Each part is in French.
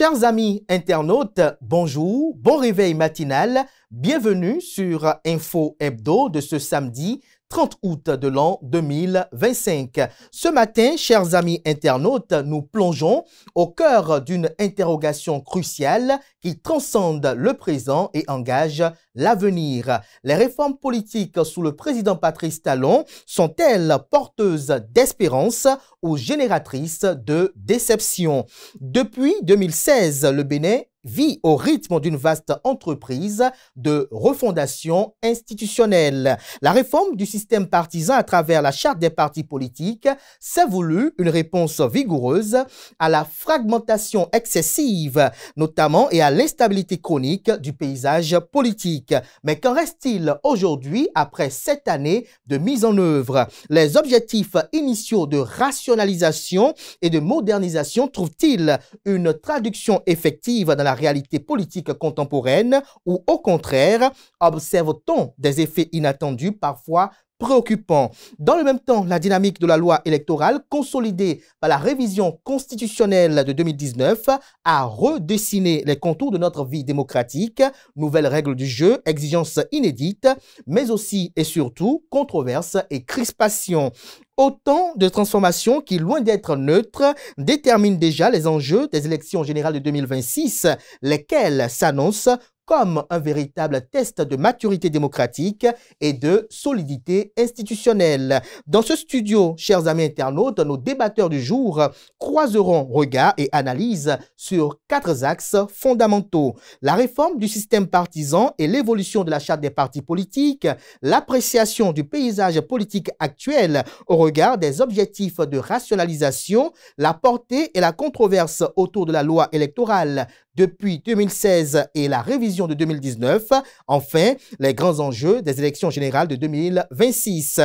Chers amis internautes, bonjour, bon réveil matinal, bienvenue sur Info Hebdo de ce samedi 30 août de l'an 2025. Ce matin, chers amis internautes, nous plongeons au cœur d'une interrogation cruciale qui transcende le présent et engage l'avenir. Les réformes politiques sous le président Patrice Talon sont-elles porteuses d'espérance ou génératrices de déception? Depuis 2016, le Bénin vit au rythme d'une vaste entreprise de refondation institutionnelle. La réforme du système partisan à travers la charte des partis politiques s'est voulu une réponse vigoureuse à la fragmentation excessive, notamment et à l'instabilité chronique du paysage politique. Mais qu'en reste-t-il aujourd'hui après 7 années de mise en œuvre? Les objectifs initiaux de rationalisation et de modernisation trouvent-ils une traduction effective dans la réalité politique contemporaine ou au contraire, observe-t-on des effets inattendus parfois préoccupants? Dans le même temps, la dynamique de la loi électorale consolidée par la révision constitutionnelle de 2019 a redessiné les contours de notre vie démocratique, nouvelles règles du jeu, exigences inédites, mais aussi et surtout controverses et crispations. Autant de transformations qui, loin d'être neutres, déterminent déjà les enjeux des élections générales de 2026, lesquelles s'annoncent comme un véritable test de maturité démocratique et de solidité institutionnelle. Dans ce studio, chers amis internautes, nos débatteurs du jour croiseront regards et analyses sur 4 axes fondamentaux: la réforme du système partisan et l'évolution de la charte des partis politiques, l'appréciation du paysage politique actuel au regard des objectifs de rationalisation, la portée et la controverse autour de la loi électorale depuis 2016 et la révision de 2019. Enfin, les grands enjeux des élections générales de 2026.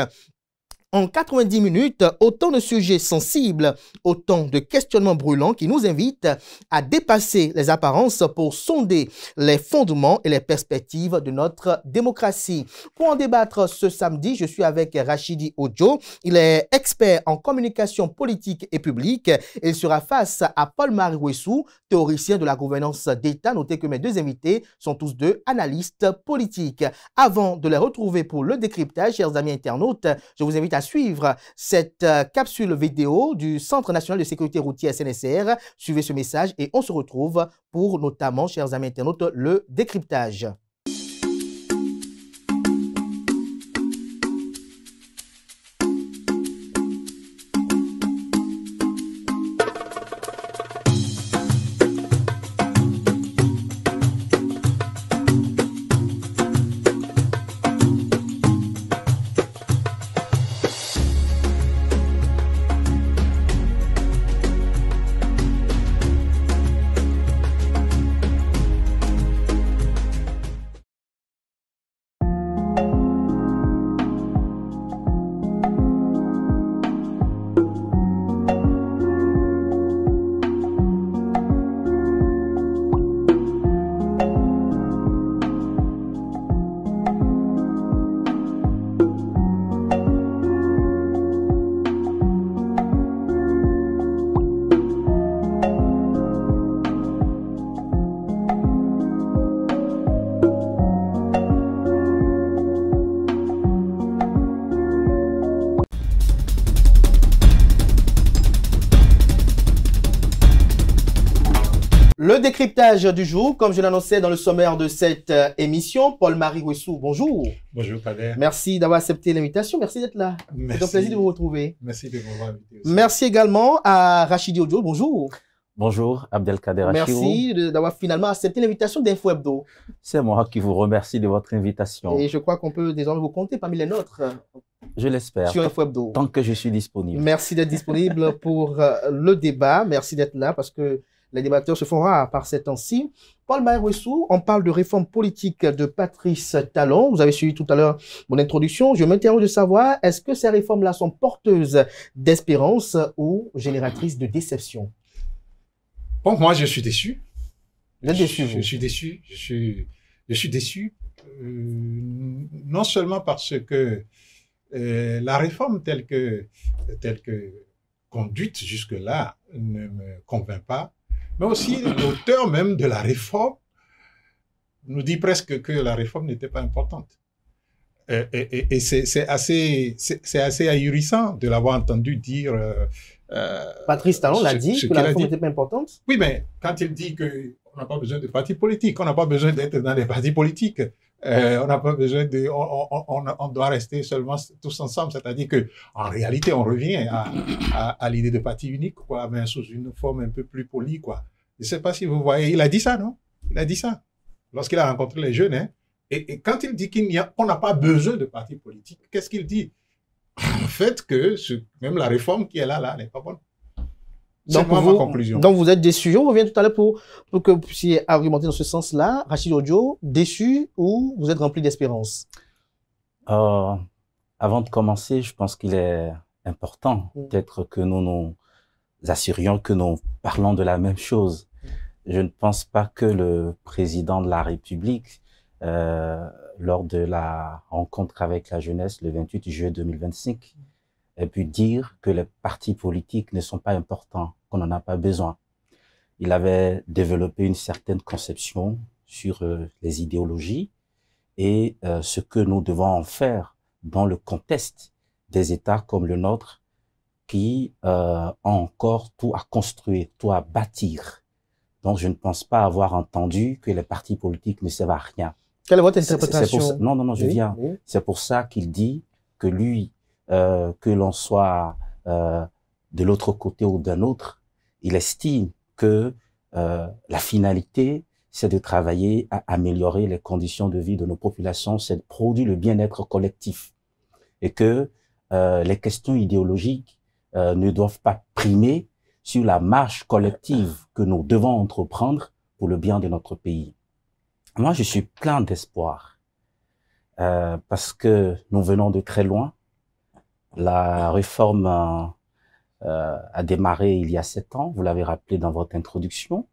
En 90 minutes, autant de sujets sensibles, autant de questionnements brûlants qui nous invitent à dépasser les apparences pour sonder les fondements et les perspectives de notre démocratie. Pour en débattre ce samedi, je suis avec Rachidi Ojo. Il est expert en communication politique et publique. Il sera face à Paul-Marie Wessou, théoricien de la gouvernance d'État. Notez que mes deux invités sont tous deux analystes politiques. Avant de les retrouver pour le décryptage, chers amis internautes, je vous invite à suivre cette capsule vidéo du Centre national de sécurité routière CNSR. Suivez ce message et on se retrouve pour notamment, chers amis internautes, le décryptage. Le décryptage du jour, comme je l'annonçais dans le sommaire de cette émission, Paul-Marie Wessou, bonjour. Bonjour, Kader. Merci d'avoir accepté l'invitation, merci d'être là. C'est un plaisir de vous retrouver. Merci de m'avoir invité aussi. Merci également à Rachidi Ojo, bonjour. Bonjour, Abdelkader Achirou. Merci d'avoir finalement accepté l'invitation d'Info Hebdo. C'est moi qui vous remercie de votre invitation. Et je crois qu'on peut désormais vous compter parmi les nôtres. Je l'espère. Sur Info Hebdo. Tant que je suis disponible. Merci d'être disponible pour le débat. Merci d'être là parce que les débatteurs se font rares par ces temps-ci. Paul-Marie Wessou, on parle de réforme politique de Patrice Talon. Vous avez suivi tout à l'heure mon introduction. Je m'interroge de savoir, est-ce que ces réformes-là sont porteuses d'espérance ou génératrices de déception? Bon, moi, je suis déçu. Vous êtes déçu, vous? Je suis déçu. Je suis déçu. Non seulement parce que la réforme telle que conduite jusque-là ne me convainc pas, Mais aussi, l'auteur même de la réforme nous dit presque que la réforme n'était pas importante. Et c'est assez ahurissant de l'avoir entendu dire... Patrice Talon l'a dit, que la réforme n'était pas importante. Oui, mais quand il dit qu'on n'a pas besoin de partis politiques, on n'a pas besoin d'être dans des partis politiques, on n'a pas besoin de... On doit rester seulement tous ensemble, c'est-à-dire que en réalité, on revient à l'idée de parti unique, quoi, mais sous une forme un peu plus polie, quoi. Je ne sais pas si vous voyez, il a dit ça, non? Il a dit ça lorsqu'il a rencontré les jeunes, hein. Et quand il dit qu'on n'a pas besoin de partis politiques, qu'est-ce qu'il dit? En fait, que même la réforme qui est là n'est pas bonne. Donc, ma conclusion. Donc, vous êtes déçu. Je reviens tout à l'heure pour que vous puissiez argumenter dans ce sens-là. Rachid Odio, déçu ou vous êtes rempli d'espérance? Avant de commencer, je pense qu'il est important peut-être que nous nous assurions que nous parlons de la même chose. Je ne pense pas que le président de la République, lors de la rencontre avec la jeunesse le 28 juillet 2025, ait pu dire que les partis politiques ne sont pas importants, qu'on n'en a pas besoin. Il avait développé une certaine conception sur les idéologies et ce que nous devons en faire dans le contexte des États comme le nôtre qui ont encore tout à construire, tout à bâtir. Donc, je ne pense pas avoir entendu que les partis politiques ne servent à rien. Quelle est votre interprétation? Non, je viens. Oui. C'est pour ça qu'il dit que lui, que l'on soit de l'autre côté ou d'un autre, il estime que la finalité, c'est de travailler à améliorer les conditions de vie de nos populations, c'est de produire le bien-être collectif. Et que les questions idéologiques ne doivent pas primer sur la marche collective que nous devons entreprendre pour le bien de notre pays. Moi, je suis plein d'espoir parce que nous venons de très loin. La réforme a démarré il y a 7 ans, vous l'avez rappelé dans votre introduction.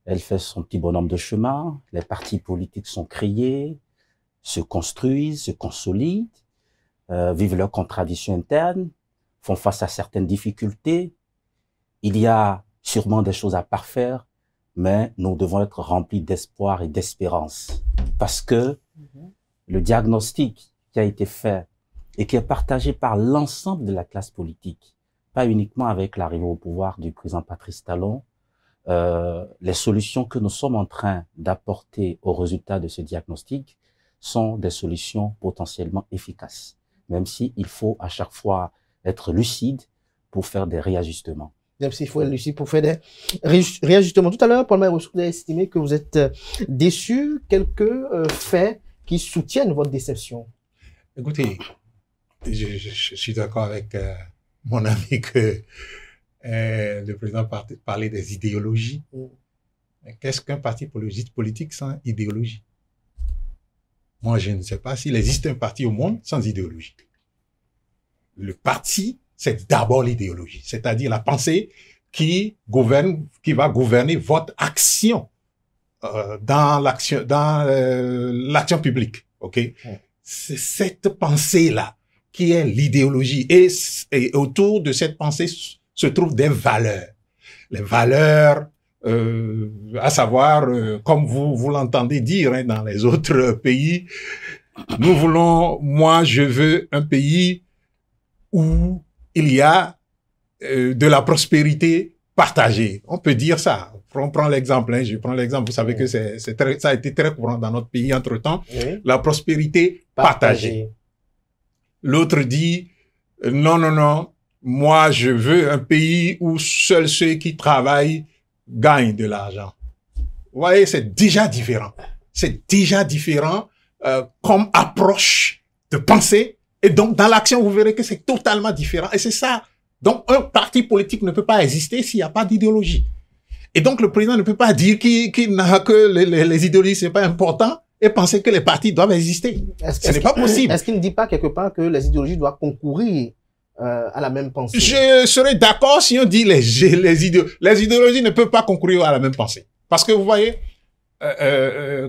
Elle fait son petit bonhomme de chemin, les partis politiques sont créés, se construisent, se consolident, vivent leurs contradictions internes, font face à certaines difficultés. Il y a sûrement des choses à parfaire, mais nous devons être remplis d'espoir et d'espérance. Parce que le diagnostic qui a été fait et qui est partagé par l'ensemble de la classe politique, pas uniquement avec l'arrivée au pouvoir du président Patrice Talon, les solutions que nous sommes en train d'apporter au résultat de ce diagnostic sont des solutions potentiellement efficaces, même s'il faut à chaque fois être lucide pour faire des réajustements. Même s'il faut être lucide pour faire des réajustements. Tout à l'heure, Paul Maïro, vous avez estimé que vous êtes déçu. Quelques faits qui soutiennent votre déception? Écoutez, je suis d'accord avec mon ami que le président parlait des idéologies. Qu'est-ce qu'un parti politique sans idéologie? Moi, je ne sais pas s'il existe un parti au monde sans idéologie. Le parti, c'est d'abord l'idéologie, c'est-à-dire la pensée qui gouverne, qui va gouverner votre action dans l'action publique. Ok, c'est cette pensée-là qui est l'idéologie, et autour de cette pensée se trouvent des valeurs. Les valeurs, à savoir, comme vous l'entendez dire hein, dans les autres pays, nous voulons, moi je veux un pays où il y a de la prospérité partagée. On peut dire ça. On prend l'exemple, hein, je prends l'exemple, vous savez que ça a été très courant dans notre pays entre-temps, la prospérité partagée. L'autre dit, non, moi je veux un pays où seuls ceux qui travaillent gagnent de l'argent. Vous voyez, c'est déjà différent. C'est déjà différent comme approche de pensée. Et donc, dans l'action, vous verrez que c'est totalement différent. Et c'est ça. Donc, un parti politique ne peut pas exister s'il n'y a pas d'idéologie. Et donc, le président ne peut pas dire que les idéologies, c'est pas important et penser que les partis doivent exister. Ce n'est pas possible. Est-ce qu'il ne dit pas quelque part que les idéologies doivent concourir à la même pensée? Je serais d'accord si on dit les idéologies ne peuvent pas concourir à la même pensée. Parce que vous voyez,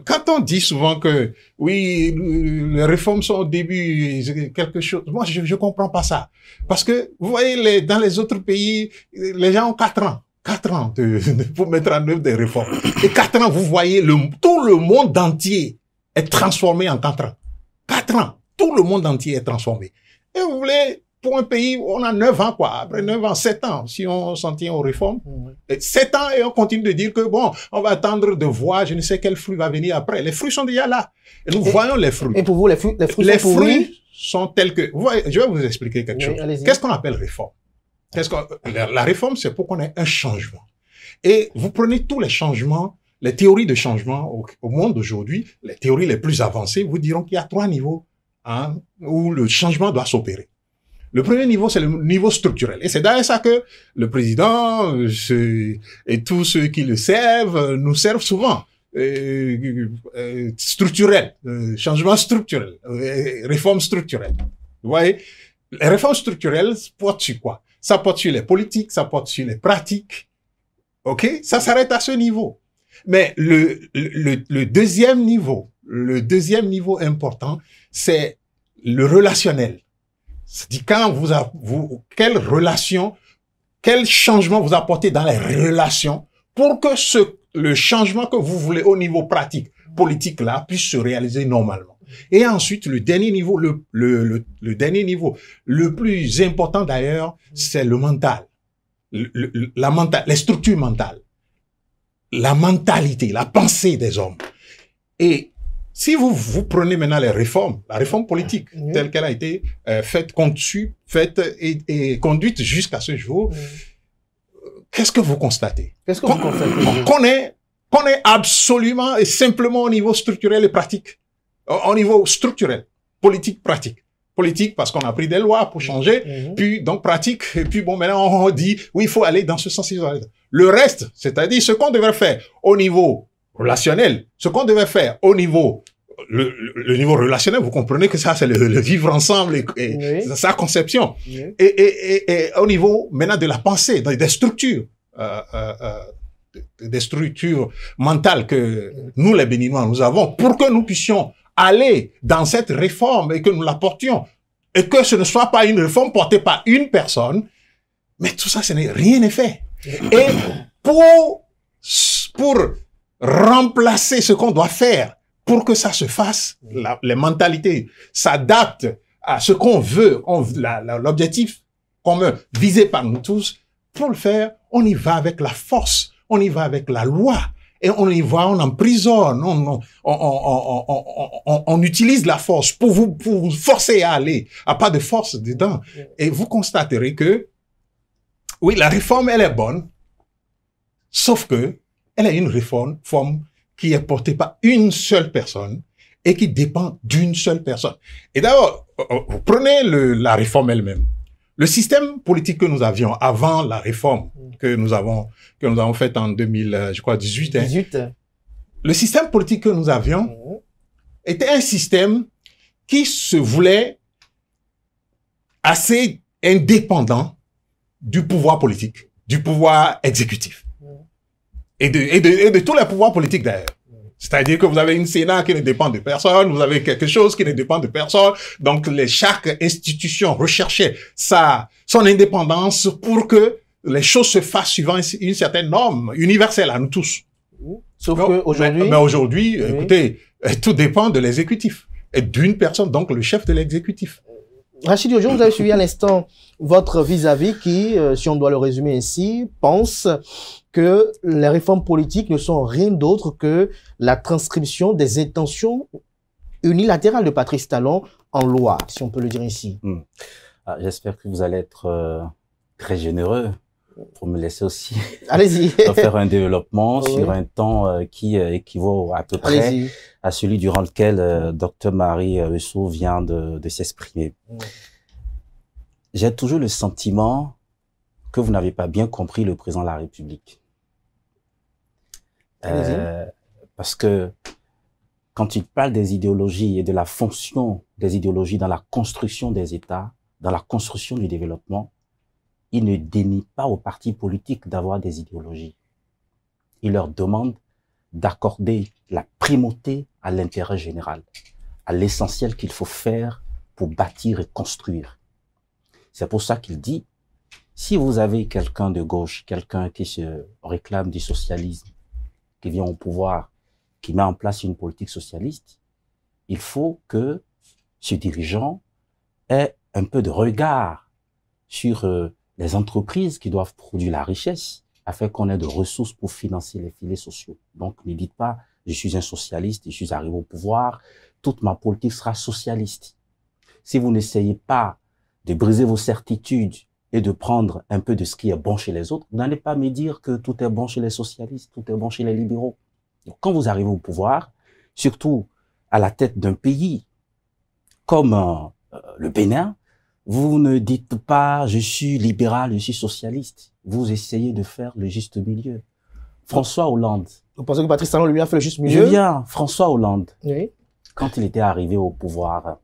quand on dit souvent que oui, les réformes sont au début quelque chose, moi je comprends pas ça. Parce que vous voyez, dans les autres pays, les gens ont 4 ans. 4 ans pour mettre en œuvre des réformes. Et 4 ans, vous voyez, tout le monde entier est transformé en 4 ans. 4 ans, tout le monde entier est transformé. Et vous voulez, pour un pays, on a 9 ans, quoi. Après 9 ans, 7 ans, si on s'en tient aux réformes. 7 ans, et on continue de dire que, bon, on va attendre de voir, je ne sais quel fruit va venir après. Les fruits sont déjà là. Et nous voyons les fruits. Et pour vous, les fruits sont tels que... Vous voyez, je vais vous expliquer quelque chose. Qu'est-ce qu'on appelle réforme? La réforme, c'est pour qu'on ait un changement. Et vous prenez tous les changements, les théories de changement au monde d'aujourd'hui, les théories les plus avancées vous diront qu'il y a 3 niveaux où le changement doit s'opérer. Le premier niveau, c'est le niveau structurel. Et c'est d'ailleurs ça que le président et tous ceux qui le servent nous servent souvent. Structurel, changement structurel, réforme structurelle. Vous voyez, les réformes structurelles portent sur quoi? Ça porte sur les politiques, ça porte sur les pratiques. OK? Ça s'arrête à ce niveau. Mais le deuxième niveau important, c'est le relationnel. C'est-à-dire quand quelle relation, quel changement vous apportez dans les relations pour que le changement que vous voulez au niveau pratique, politique là, puisse se réaliser normalement. Et ensuite, le dernier niveau, le dernier niveau, le plus important d'ailleurs, c'est le mental. Les structures mentales. La mentalité, la pensée des hommes. Et si vous prenez maintenant les réformes, la réforme politique, telle qu'elle a été faite, conçue, faite et conduite jusqu'à ce jour, qu'est-ce que vous constatez? Qu'est-ce que vous constatez? Qu'on est absolument et simplement au niveau structurel et pratique. Au niveau structurel, politique, pratique. Politique parce qu'on a pris des lois pour changer, puis donc pratique, et puis bon, maintenant on dit, oui, il faut aller dans ce sens. Le reste, c'est-à-dire ce qu'on devrait faire au niveau relationnel, ce qu'on devait faire au niveau, le niveau relationnel, vous comprenez que ça, c'est le vivre ensemble et sa conception. Et au niveau maintenant de la pensée, des structures, des structures mentales que nous, les Béninois, nous avons pour que nous puissions aller dans cette réforme et que nous la portions et que ce ne soit pas une réforme portée par une personne, mais tout ça, rien n'est fait. Et pour remplacer ce qu'on doit faire pour que ça se fasse, les mentalités s'adaptent à ce qu'on veut, l'objectif commun visé par nous tous. Pour le faire, on y va avec la force, on y va avec la loi. Et on y va, on emprisonne, on utilise la force pour vous forcer à aller, à pas de force dedans. Et vous constaterez que, oui, la réforme, elle est bonne, sauf que elle est une réforme qui est portée par une seule personne et qui dépend d'une seule personne. Et d'abord, vous prenez la réforme elle-même. Le système politique que nous avions avant la réforme que nous avons faite en 2018, le système politique que nous avions était un système qui se voulait assez indépendant du pouvoir politique, du pouvoir exécutif et de tous les pouvoirs politiques d'ailleurs. C'est-à-dire que vous avez une Sénat qui ne dépend de personne, vous avez quelque chose qui ne dépend de personne. Donc, chaque institution recherchait son indépendance pour que les choses se fassent suivant une certaine norme universelle à nous tous. Sauf qu'aujourd'hui... Mais aujourd'hui, écoutez, tout dépend de l'exécutif et d'une personne, donc le chef de l'exécutif. Rachid Ojo, vous avez suivi à l'instant votre vis-à-vis qui, si on doit le résumer ainsi, pense que les réformes politiques ne sont rien d'autre que la transcription des intentions unilatérales de Patrice Talon en loi, si on peut le dire ainsi. J'espère que vous allez être très généreux pour me laisser aussi faire un développement sur un temps qui équivaut à peu près à celui durant lequel Dr Marie Rousseau vient de s'exprimer. J'ai toujours le sentiment que vous n'avez pas bien compris le président de la République. Parce que quand il parle des idéologies et de la fonction des idéologies dans la construction des États, dans la construction du développement, il ne dénie pas aux partis politiques d'avoir des idéologies. Il leur demande d'accorder la primauté à l'intérêt général, à l'essentiel qu'il faut faire pour bâtir et construire. C'est pour ça qu'il dit Si vous avez quelqu'un de gauche, quelqu'un qui se réclame du socialisme, qui vient au pouvoir, qui met en place une politique socialiste, il faut que ce dirigeant ait un peu de regard sur les entreprises qui doivent produire la richesse afin qu'on ait de ressources pour financer les filets sociaux. Donc, ne dites pas, je suis un socialiste, je suis arrivé au pouvoir, toute ma politique sera socialiste. Si vous n'essayez pas de briser vos certitudes et de prendre un peu de ce qui est bon chez les autres, vous n'allez pas me dire que tout est bon chez les socialistes, tout est bon chez les libéraux. Donc, quand vous arrivez au pouvoir, surtout à la tête d'un pays comme le Bénin, vous ne dites pas « je suis libéral, je suis socialiste ». Vous essayez de faire le juste milieu. François Hollande. Vous pensez que Patrice Talon lui a fait le juste milieu? François Hollande, oui. Quand il était arrivé au pouvoir,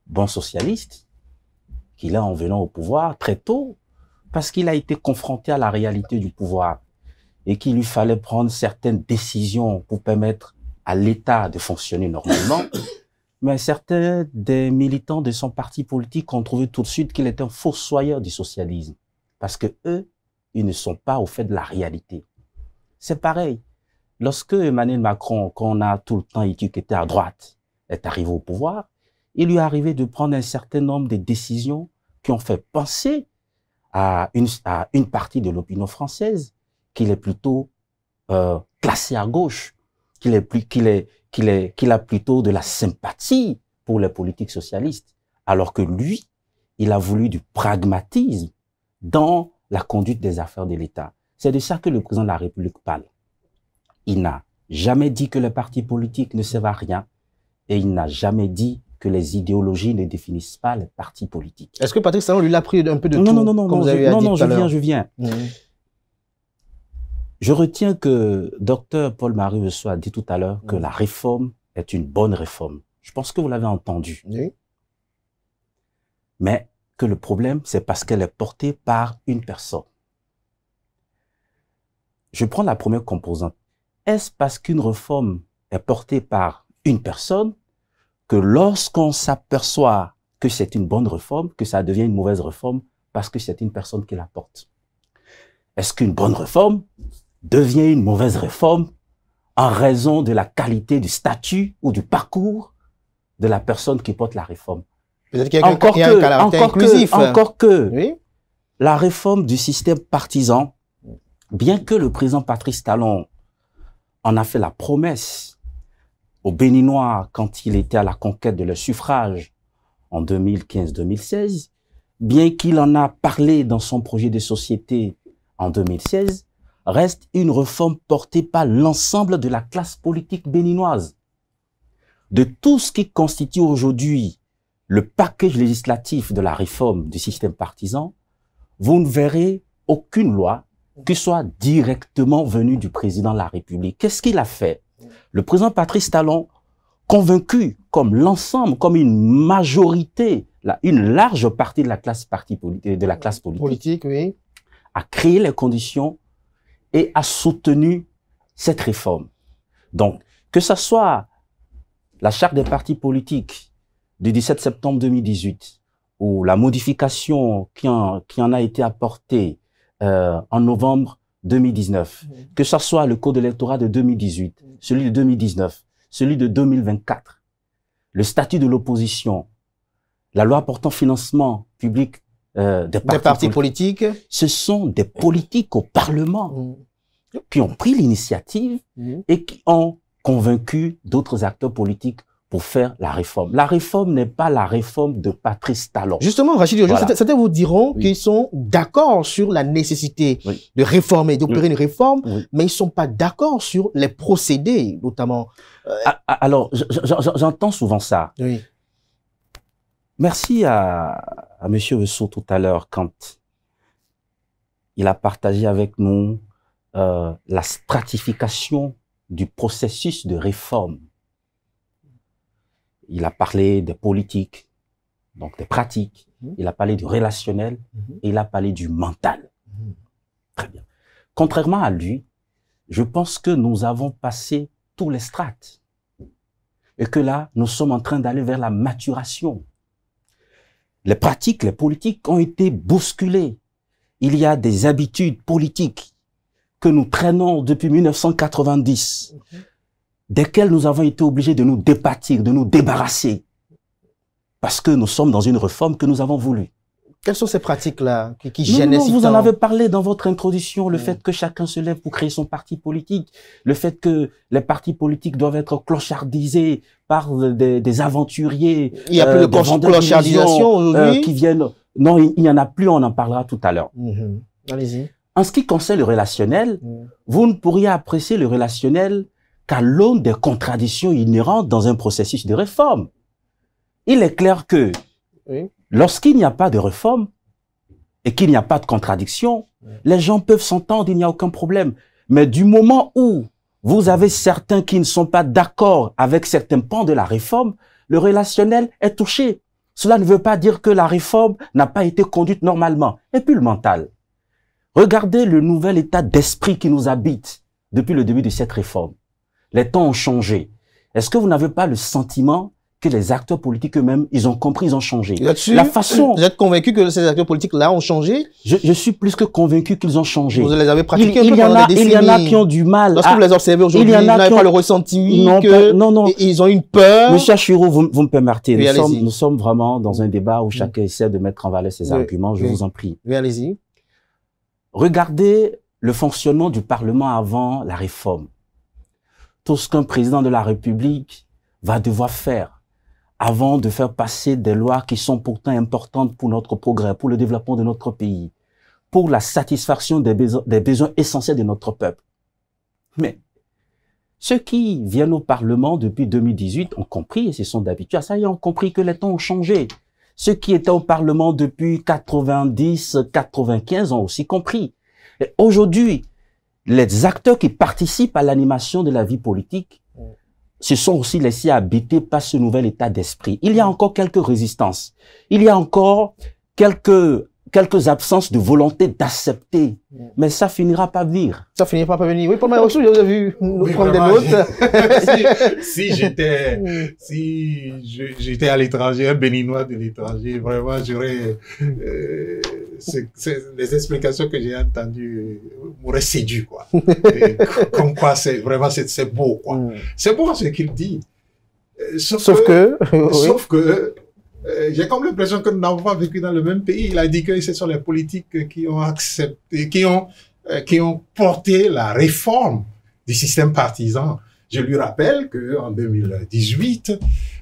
bon socialiste, qu'il a en venant au pouvoir très tôt, parce qu'il a été confronté à la réalité du pouvoir et qu'il lui fallait prendre certaines décisions pour permettre à l'État de fonctionner normalement. Mais certains des militants de son parti politique ont trouvé tout de suite qu'il était un fossoyeur du socialisme. Parce que eux, ils ne sont pas au fait de la réalité. C'est pareil. Lorsque Emmanuel Macron, qu'on a tout le temps étiqueté à droite, est arrivé au pouvoir, il lui est arrivé de prendre un certain nombre de décisions qui ont fait penser à une partie de l'opinion française qu'il est plutôt classé à gauche, qu'il a plutôt de la sympathie pour les politiques socialistes, alors que lui, il a voulu du pragmatisme dans la conduite des affaires de l'État. C'est de ça que le président de la République parle. Il n'a jamais dit que les partis politiques ne servent à rien et il n'a jamais dit que les idéologies ne définissent pas les partis politiques. Est-ce que Patrice Talon lui a pris un peu de tout? Je viens. Je retiens que Dr Paul-Marie Vesso a dit tout à l'heure que la réforme est une bonne réforme. Je pense que vous l'avez entendu. Oui. Mais que le problème, c'est parce qu'elle est portée par une personne. Je prends la première composante. Est-ce parce qu'une réforme est portée par une personne que lorsqu'on s'aperçoit que c'est une bonne réforme, que ça devient une mauvaise réforme parce que c'est une personne qui la porte? Est-ce qu'une bonne réforme devient une mauvaise réforme en raison de la qualité du statut ou du parcours de la personne qui porte la réforme? Peut-être qu'il y a un caractère inclusif. Encore que oui. La réforme du système partisan, bien que le président Patrice Talon en a fait la promesse aux Béninois quand il était à la conquête de leur suffrage en 2015-2016, bien qu'il en a parlé dans son projet de société en 2016, reste une réforme portée par l'ensemble de la classe politique béninoise. De tout ce qui constitue aujourd'hui le package législatif de la réforme du système partisan, vous ne verrez aucune loi qui soit directement venue du président de la République. Qu'est-ce qu'il a fait? Le président Patrice Talon, convaincu comme l'ensemble, comme une majorité, une large partie de la classe politique, oui. a créé les conditions et a soutenu cette réforme. Donc, que ce soit la charte des partis politiques du 17 septembre 2018 ou la modification qui en a été apportée en novembre 2019, que ce soit le code électoral de 2018, celui de 2019, celui de 2024, le statut de l'opposition, la loi portant financement public des partis politiques, ce sont des politiques au Parlement qui ont pris l'initiative et qui ont convaincu d'autres acteurs politiques pour faire la réforme. La réforme n'est pas la réforme de Patrice Talon. Justement, Rachid, voilà. Certains vous diront qu'ils sont d'accord sur la nécessité de réformer, d'opérer une réforme, mais ils ne sont pas d'accord sur les procédés, notamment. Alors, j'entends souvent ça. Oui. Merci à M. Vesso tout à l'heure quand il a partagé avec nous la stratification du processus de réforme. Il a parlé des politiques, donc des pratiques, il a parlé du relationnel et il a parlé du mental. Très bien. Contrairement à lui, je pense que nous avons passé tous les strates et que là, nous sommes en train d'aller vers la maturation. Les pratiques, les politiques ont été bousculées il y a des habitudes politiques que nous traînons depuis 1990, desquelles nous avons été obligés de nous départir, de nous débarrasser, parce que nous sommes dans une réforme que nous avons voulu. Quelles sont ces pratiques-là qui gênent si vous tant? en avez parlé dans votre introduction, le fait que chacun se lève pour créer son parti politique, le fait que les partis politiques doivent être clochardisés par des aventuriers. Il n'y a plus de clochardisation aujourd'hui qui viennent. Non, il n'y en a plus, on en parlera tout à l'heure. Allez-y. En ce qui concerne le relationnel, vous ne pourriez apprécier le relationnel qu'à l'aune des contradictions inhérentes dans un processus de réforme. Il est clair que lorsqu'il n'y a pas de réforme et qu'il n'y a pas de contradiction, les gens peuvent s'entendre, il n'y a aucun problème. Mais du moment où vous avez certains qui ne sont pas d'accord avec certains pans de la réforme, le relationnel est touché. Cela ne veut pas dire que la réforme n'a pas été conduite normalement. Et puis le mental. Regardez le nouvel état d'esprit qui nous habite depuis le début de cette réforme. Les temps ont changé. Est-ce que vous n'avez pas le sentiment que les acteurs politiques eux-mêmes, ils ont compris, ils ont changé? La façon... Vous êtes convaincu que ces acteurs politiques-là ont changé? Je suis plus que convaincu qu'ils ont changé. Vous les avez pratiqués il y en a qui ont du mal. Lorsque vous les observez aujourd'hui, vous n'avez pas le ressenti ils ont une peur? Monsieur Achiro, vous me permettez. Nous sommes vraiment dans un débat où chacun essaie de mettre en valeur ses arguments. Je vous en prie. Oui, allez-y. Regardez le fonctionnement du Parlement avant la réforme. Tout ce qu'un président de la République va devoir faire avant de faire passer des lois qui sont pourtant importantes pour notre progrès, pour le développement de notre pays, pour la satisfaction des besoins essentiels de notre peuple. Mais ceux qui viennent au Parlement depuis 2018 ont compris, et ce sont d'habitude, ça y est, ont compris que les temps ont changé. Ceux qui étaient au Parlement depuis 90, 95 ont aussi compris. Et aujourd'hui, les acteurs qui participent à l'animation de la vie politique se sont aussi laissés habiter par ce nouvel état d'esprit. Il y a encore quelques résistances. Il y a encore quelques absences de volonté d'accepter. Mais ça finira par venir. Ça finira par venir. Oui, pour ma ressource, vous avez vu nous prendre des notes. si j'étais à l'étranger, un béninois de l'étranger, vraiment, j'aurais, les explications que j'ai entendues m'auraient séduit, quoi. Comme quoi, c'est vraiment, c'est beau, quoi. C'est beau ce qu'il dit. Sauf que j'ai comme l'impression que nous n'avons pas vécu dans le même pays. Il a dit que ce sont les politiques qui ont accepté, qui ont porté la réforme du système partisan. Je lui rappelle que en 2018,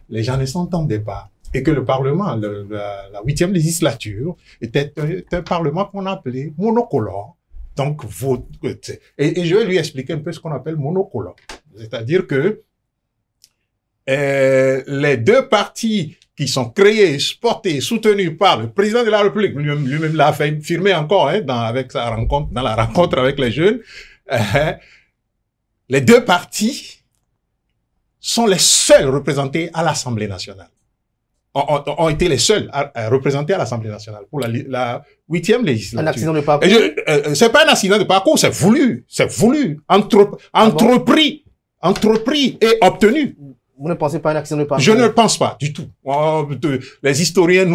les gens ne s'entendaient pas et que le Parlement, la 8e législature, était un Parlement qu'on appelait monocolore. Donc, et je vais lui expliquer un peu ce qu'on appelle monocolore. C'est-à-dire que les deux partis qui sont créés, portés, soutenus par le président de la République, lui-même l'a fait firmer encore, avec sa rencontre, dans la rencontre avec les jeunes, les deux partis sont les seuls représentés à l'Assemblée nationale. Ont été les seuls à représenter à l'Assemblée nationale pour la 8e législature. Un accident de parcours. C'est pas un accident de parcours, c'est voulu, entrepris et obtenu. Vous ne pensez pas à un accident de parcours? Je ne pense pas du tout. Les historiens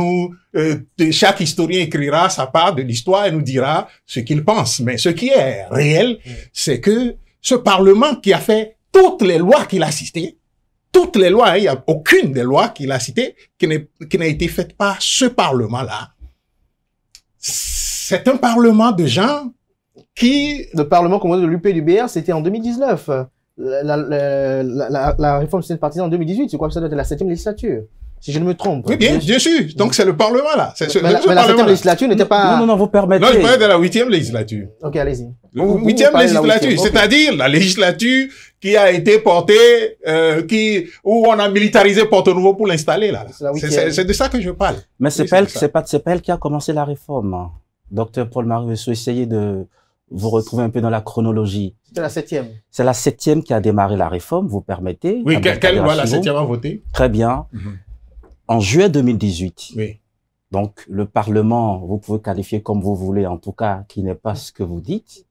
chaque historien écrira sa part de l'histoire et nous dira ce qu'il pense. Mais ce qui est réel, c'est que ce Parlement qui a fait toutes les lois qu'il a citées, toutes les lois, il n'y a aucune des lois qu'il a citées qui n'a été faite par ce Parlement-là. C'est un Parlement de gens qui... Le Parlement commandé de l'UPDBR, c'était en 2019. La réforme du système partisan en 2018, c'est quoi? Ça doit être la 7e législature, si je ne me trompe. Oui, bien sûr. Donc, c'est le Parlement, là. Mais la 7e législature n'était pas... Non, vous permettez. Non, je parlais de la 8e législature. Ok, allez-y. 8e législature, c'est-à-dire la législature qui a été portée, où on a militarisé Porte-Nouveau pour l'installer, là. C'est de ça que je parle. Mais c'est pas elle qui a commencé la réforme. Docteur Paul-Marie Wessou, essayez de vous retrouvez un peu dans la chronologie. C'était la 7e. C'est la 7e qui a démarré la réforme, vous permettez. Oui, quelle loi la 7e a voté? Très bien. En juillet 2018. Oui. Donc, le Parlement, vous pouvez qualifier comme vous voulez, en tout cas, qui n'est pas ce que vous dites.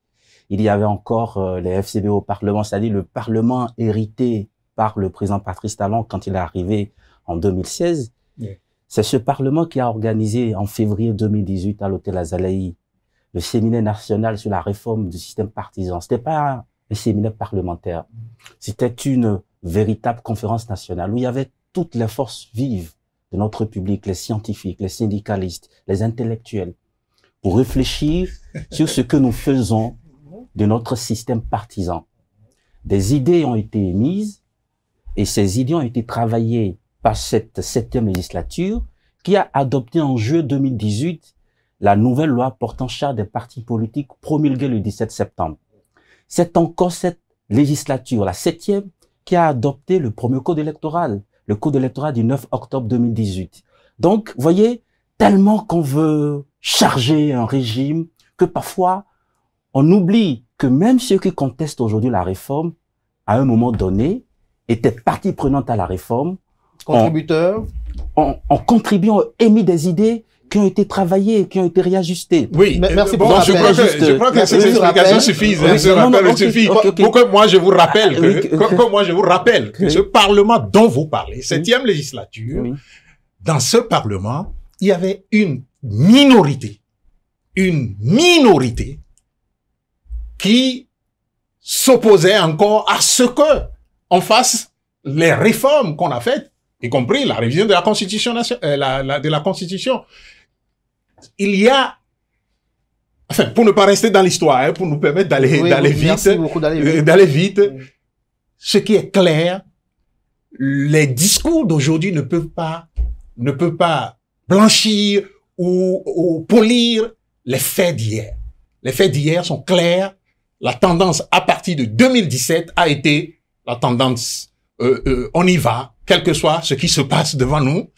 Il y avait encore les FCB au Parlement, c'est-à-dire le Parlement hérité par le président Patrice Talon quand il est arrivé en 2016. Oui. C'est ce Parlement qui a organisé en février 2018 à l'hôtel Azalaï le séminaire national sur la réforme du système partisan. C'était pas un séminaire parlementaire. C'était une véritable conférence nationale où il y avait toutes les forces vives de notre public, les scientifiques, les syndicalistes, les intellectuels, pour réfléchir sur ce que nous faisons de notre système partisan. Des idées ont été émises et ces idées ont été travaillées par cette 7e législature qui a adopté en juillet 2018 la nouvelle loi portant charte des partis politiques promulguée le 17 septembre. C'est encore cette législature, la 7e, qui a adopté le premier code électoral, le code électoral du 9 octobre 2018. Donc, vous voyez, tellement qu'on veut charger un régime que parfois, on oublie que même ceux qui contestent aujourd'hui la réforme, à un moment donné, étaient partie prenante à la réforme. Contributeurs. En contribuant, ont émis des idées qui ont été travaillées, qui ont été réajustées. Oui, merci bon, pour le je crois que ces explications suffisent. Pour que moi je vous rappelle que ce Parlement dont vous parlez, 7e législature, dans ce Parlement, il y avait une minorité qui s'opposait encore à ce que on fasse les réformes qu'on a faites, y compris la révision de la Constitution de la Constitution. Il y a, enfin, pour ne pas rester dans l'histoire, hein, pour nous permettre d'aller vite, ce qui est clair, les discours d'aujourd'hui ne peuvent pas blanchir ou polir les faits d'hier. Les faits d'hier sont clairs. La tendance à partir de 2017 a été la tendance on y va, quel que soit ce qui se passe devant nous.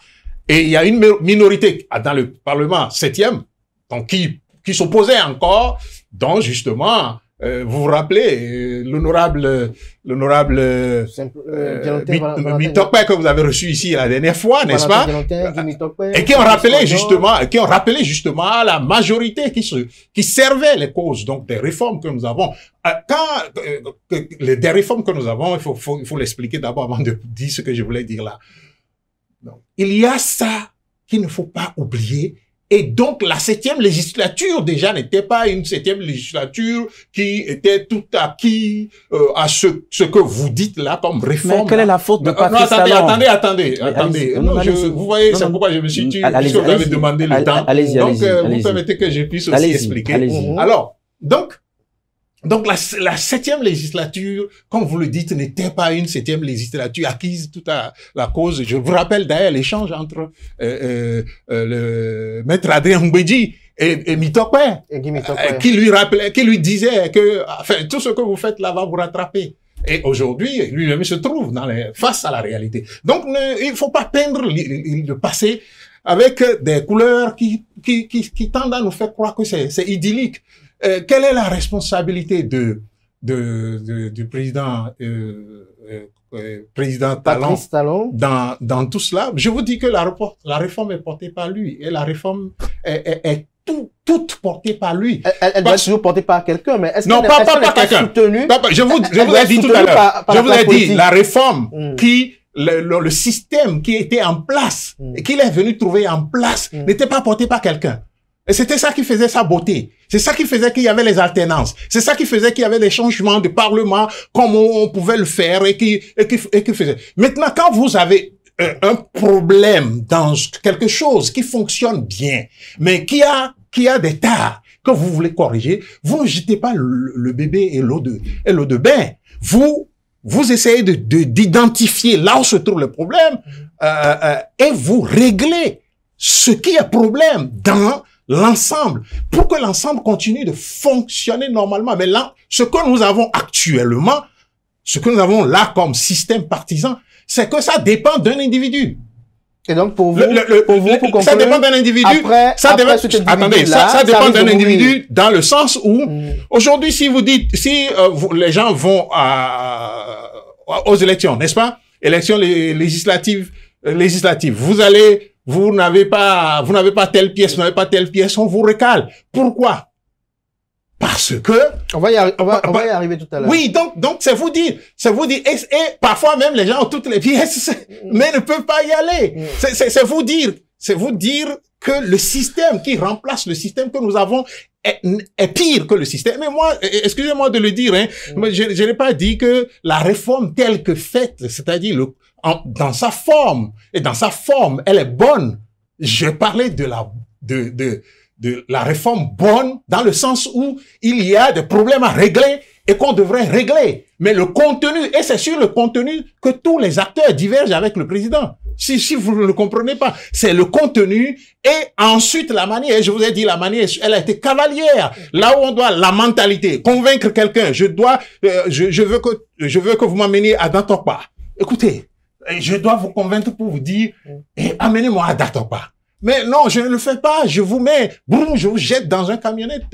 Et il y a une minorité dans le Parlement 7e, donc qui s'opposait encore, dont justement, vous vous rappelez, l'honorable Mitokpe que vous avez reçu ici la dernière fois, n'est-ce pas? Et qui ont rappelé justement la majorité qui servait les causes donc des réformes que nous avons. Des réformes que nous avons, il faut l'expliquer d'abord avant de dire ce que je voulais dire là. Donc, il y a ça qu'il ne faut pas oublier. Et donc, la 7e législature, déjà, n'était pas une 7e législature qui était tout acquis à ce que vous dites là comme réforme. Mais quelle est la faute de Patrice Talon? Attendez. Vous voyez, c'est pourquoi je me suis tué, puisque vous avez demandé le temps. Donc, vous permettez que je puisse aussi expliquer. Alors, donc la 7e législature, comme vous le dites, n'était pas une 7e législature acquise toute la cause. Je vous rappelle d'ailleurs l'échange entre le maître Adrien Mbedji et Mitokpe, qui lui disait que enfin, tout ce que vous faites là va vous rattraper. Et aujourd'hui, lui-même se trouve face à la réalité. Donc, il faut pas peindre le passé avec des couleurs qui tendent à nous faire croire que c'est idyllique. Quelle est la responsabilité du président Talon dans tout cela? Je vous dis que la réforme est portée par lui et la réforme est toute portée par lui. Elle doit être toujours portée par quelqu'un, mais est-ce qu'elle n'est pas soutenue? Je vous l'ai dit tout à l'heure. Je vous ai dit la réforme le système qui était en place et qu'il est venu trouver en place n'était pas porté par quelqu'un. Et c'était ça qui faisait sa beauté. C'est ça qui faisait qu'il y avait les alternances. C'est ça qui faisait qu'il y avait des changements de parlement comme on pouvait le faire et qui faisait. Maintenant, quand vous avez un problème dans quelque chose qui fonctionne bien, mais qui a des tares que vous voulez corriger, vous ne jetez pas le bébé et l'eau de bain. Vous essayez d'identifier là où se trouve le problème et vous réglez ce qui est problème dans l'ensemble, pour que l'ensemble continue de fonctionner normalement. Mais là, ce que nous avons actuellement, ce que nous avons là comme système partisan, c'est que ça dépend d'un individu. Et donc, pour vous, pour ça dépend d'un individu. Ça dépend d'un individu dans le sens où, aujourd'hui, si vous dites, les gens vont aux élections, n'est-ce pas? Élections législatives, vous n'avez pas telle pièce, vous n'avez pas telle pièce, on vous recale. Pourquoi? Parce que... On va y arriver tout à l'heure. Oui, donc c'est vous dire, et parfois même les gens ont toutes les pièces, mais ne peuvent pas y aller. C'est vous dire que le système qui remplace le système que nous avons est pire que le système. Mais moi, excusez-moi de le dire, hein, je n'ai pas dit que la réforme telle que faite, c'est-à-dire dans sa forme, elle est bonne. Je parlais de la réforme bonne dans le sens où il y a des problèmes à régler et qu'on devrait régler. Mais le contenu, et c'est sur le contenu que tous les acteurs divergent avec le président. Si vous ne le comprenez pas, c'est le contenu et ensuite la manière. Et je vous ai dit, la manière, elle a été cavalière. Là où on doit la mentalité, convaincre quelqu'un. Je veux que vous m'ameniez à Dantokpa. Écoutez, je dois vous convaincre pour vous dire, amenez-moi à Dantokpa. Mais non, je ne le fais pas. Je vous mets, boum, je vous jette dans une camionnette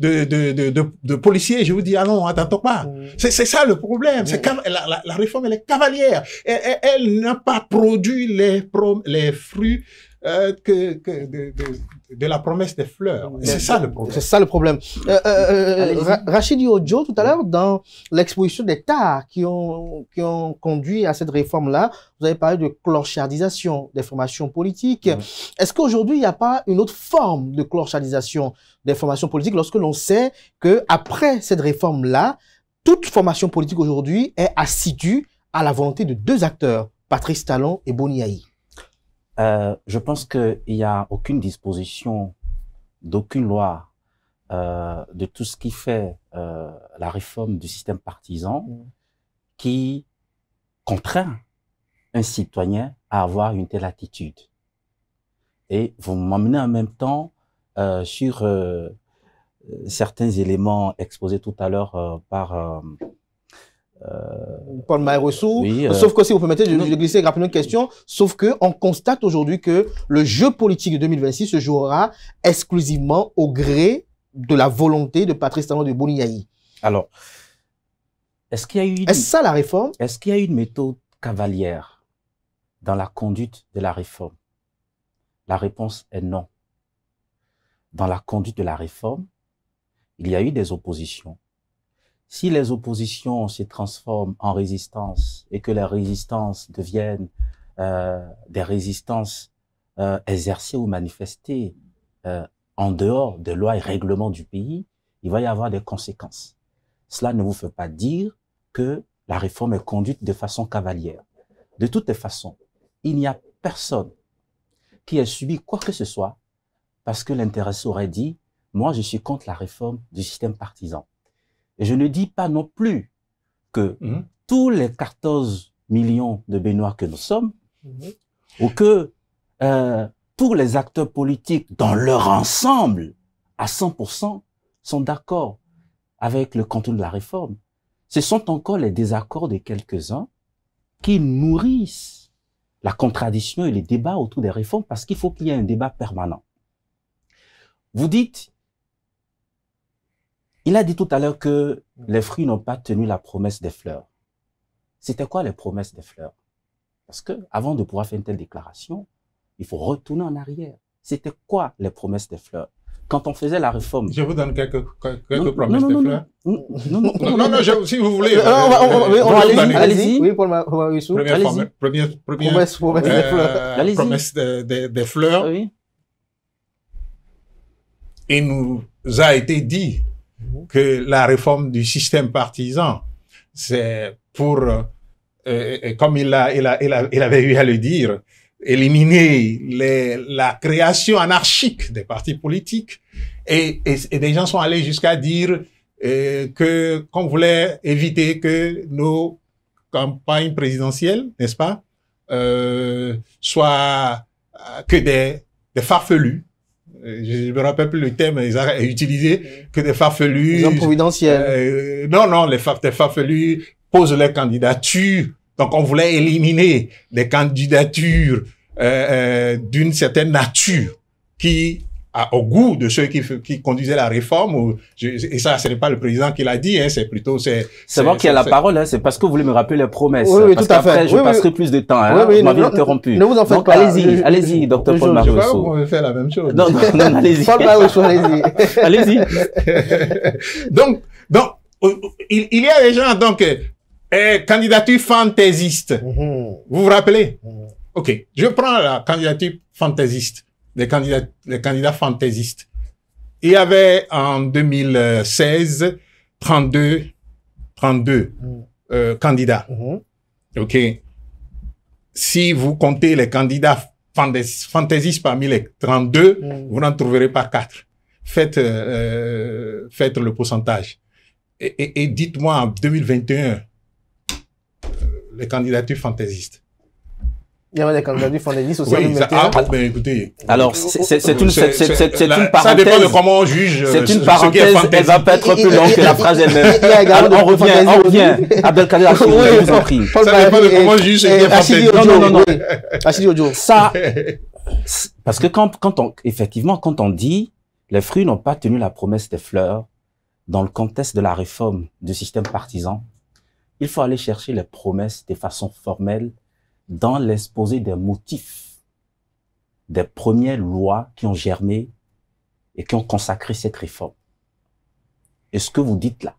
de policiers. Je vous dis, allons, attends pas. C'est ça le problème. C'est la réforme, elle est cavalière. Elle n'a pas produit les fruits de la promesse des fleurs. C'est ça le problème. C'est ça le problème. Rachid Ojo, tout à l'heure, dans l'exposition des tares qui ont conduit à cette réforme-là, vous avez parlé de clochardisation des formations politiques. Est-ce qu'aujourd'hui, il n'y a pas une autre forme de clochardisation des formations politiques lorsque l'on sait que après cette réforme-là, toute formation politique aujourd'hui est assidue à la volonté de deux acteurs, Patrice Talon et Boni Yayi? Je pense qu'il n'y a aucune disposition d'aucune loi de tout ce qui fait la réforme du système partisan qui contraint un citoyen à avoir une telle attitude. Et vous m'emmenez en même temps sur certains éléments exposés tout à l'heure par Paul Maïrossou, oui, sauf que si vous permettez, je vais glisser rapidement une question, sauf que on constate aujourd'hui que le jeu politique de 2026 se jouera exclusivement au gré de la volonté de Patrice Talon de Boni Yayi. Alors, est-ce qu'il y a eu Est-ce ça la réforme? Est-ce qu'il y a eu une méthode cavalière dans la conduite de la réforme? La réponse est non. Dans la conduite de la réforme, il y a eu des oppositions. Si les oppositions se transforment en résistance et que les résistances deviennent des résistances exercées ou manifestées en dehors des lois et règlements du pays, il va y avoir des conséquences. Cela ne vous fait pas dire que la réforme est conduite de façon cavalière. De toutes les façons, il n'y a personne qui ait subi quoi que ce soit parce que l'intéressé aurait dit « moi, je suis contre la réforme du système partisan ». Et je ne dis pas non plus que tous les 14 millions de Béninois que nous sommes, ou que tous les acteurs politiques dans leur ensemble, à 100%, sont d'accord avec le contenu de la réforme. Ce sont encore les désaccords de quelques-uns qui nourrissent la contradiction et les débats autour des réformes parce qu'il faut qu'il y ait un débat permanent. Vous dites, il a dit tout à l'heure que les fruits n'ont pas tenu la promesse des fleurs. C'était quoi les promesses des fleurs? Parce que avant de pouvoir faire une telle déclaration, il faut retourner en arrière. C'était quoi les promesses des fleurs? Quand on faisait la réforme... Je vous donne quelques promesses des fleurs. Non, si vous voulez. Allez-y. Oui, Paul Maïrossou. Première promesse des fleurs. Oui. Il nous a été dit que la réforme du système partisan, c'est pour, comme il avait eu à le dire, éliminer la création anarchique des partis politiques. Et des gens sont allés jusqu'à dire qu'on voulait éviter que nos campagnes présidentielles, n'est-ce pas, soient que des farfelus. Je me rappelle plus le terme utilisé, que des farfelus. Des hommes providentiels. Non, des farfelus posent leur candidature. Donc, on voulait éliminer des candidatures d'une certaine nature qui au goût de ceux qui conduisaient la réforme. Et ça, ce n'est pas le président qui l'a dit, hein, c'est plutôt... C'est moi qui ai la parole, hein, c'est parce que vous voulez me rappeler les promesses. Oui, parce tout à fait. qu'après, je passerai plus de temps. Hein, vous m'avez interrompu. Ne vous en faites pas. Allez-y, docteur Paul Maïrossou. Je sais pas, vous m'avez fait la même chose. Non, allez-y. Paul Maïrossou, allez-y. Allez-y. Donc, il y a des gens, donc, candidature fantaisiste. Vous vous rappelez? Ok. Je prends la candidature fantaisiste. Les candidats fantaisistes. Il y avait en 2016 32 candidats. OK. Si vous comptez les candidats fantaisistes parmi les 32, vous n'en trouverez pas 4. Faites le pourcentage. Et dites-moi en 2021, les candidatures fantaisistes. Il y avait des candidatures fantaisistes aussi en Oui, 2021. ben écoutez. Alors, c'est une parenthèse. Ça dépend de comment on juge. C'est une parenthèse, elle va pas être plus longue que la phrase elle-même. On revient. Abdelkader Achille, je vous en prie. Ça dépend de comment on juge ce qui est fantaisiste. Non. Achille Ojo. Ça, parce que effectivement, quand on dit les fruits n'ont pas tenu la promesse des fleurs dans le contexte de la réforme du système partisan, il faut aller chercher les promesses de façon formelle dans l'exposé des motifs des premières lois qui ont germé et qui ont consacré cette réforme. Et ce que vous dites là,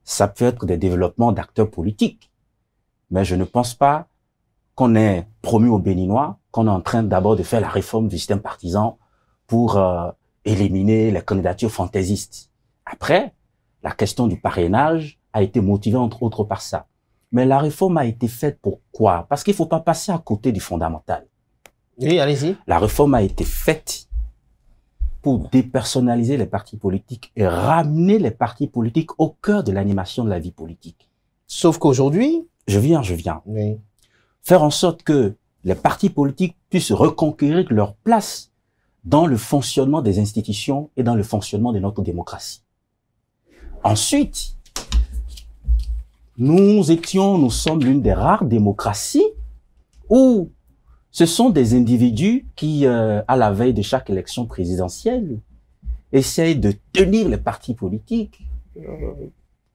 ça peut être des développements d'acteurs politiques, mais je ne pense pas qu'on ait promis aux Béninois qu'on est en train d'abord de faire la réforme du système partisan pour éliminer les candidatures fantaisistes. Après, la question du parrainage a été motivée entre autres par ça. Mais la réforme a été faite pour quoi? Parce qu'il ne faut pas passer à côté du fondamental. Oui, allez-y. La réforme a été faite pour dépersonnaliser les partis politiques et ramener les partis politiques au cœur de l'animation de la vie politique. Sauf qu'aujourd'hui... Je viens. Oui. Faire en sorte que les partis politiques puissent reconquérir leur place dans le fonctionnement des institutions et dans le fonctionnement de notre démocratie. Ensuite, nous sommes l'une des rares démocraties où ce sont des individus qui, à la veille de chaque élection présidentielle, essayent de tenir les partis politiques.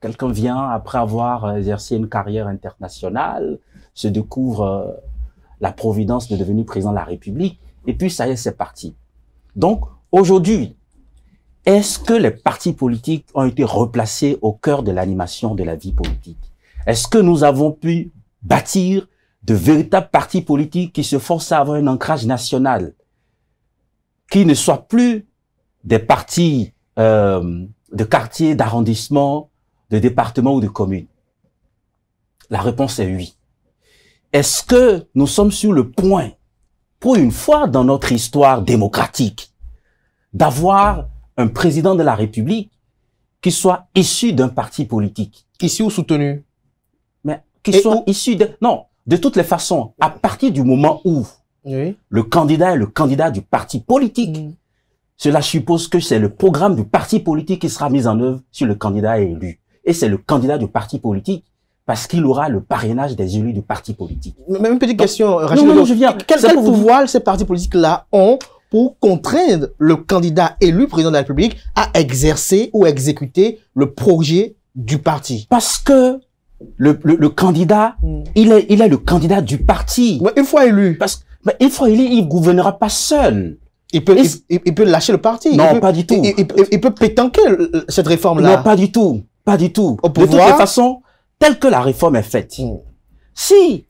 Quelqu'un vient, après avoir exercé une carrière internationale, se découvre la providence de devenir président de la République, et puis ça y est, c'est parti. Donc, aujourd'hui, est-ce que les partis politiques ont été replacés au cœur de l'animation de la vie politique? Est-ce que nous avons pu bâtir de véritables partis politiques qui se forcent à avoir un ancrage national, qui ne soient plus des partis de quartier, d'arrondissement, de département ou de commune? La réponse est oui. Est-ce que nous sommes sur le point, pour une fois dans notre histoire démocratique, d'avoir un président de la République qui soit issu d'un parti politique? Issu ou soutenu? Mais qui soit issu de... Non, de toutes les façons, à partir du moment où le candidat est le candidat du parti politique, cela suppose que c'est le programme du parti politique qui sera mis en œuvre si le candidat est élu. Et c'est le candidat du parti politique parce qu'il aura le parrainage des élus du parti politique. Même une petite question, Rachid. Non, je viens. Quel pouvoir ces partis politiques-là ont pour contraindre le candidat élu président de la République à exercer ou exécuter le projet du parti? Parce que le candidat, il est le candidat du parti. Mais une fois élu. Mais une fois élu, il ne gouvernera pas seul. Il peut lâcher le parti. Non, pas du tout. Il peut pétanquer cette réforme-là. Non, pas du tout. Pas du tout. Au pouvoir, de toutes les façons, telle que la réforme est faite. Si,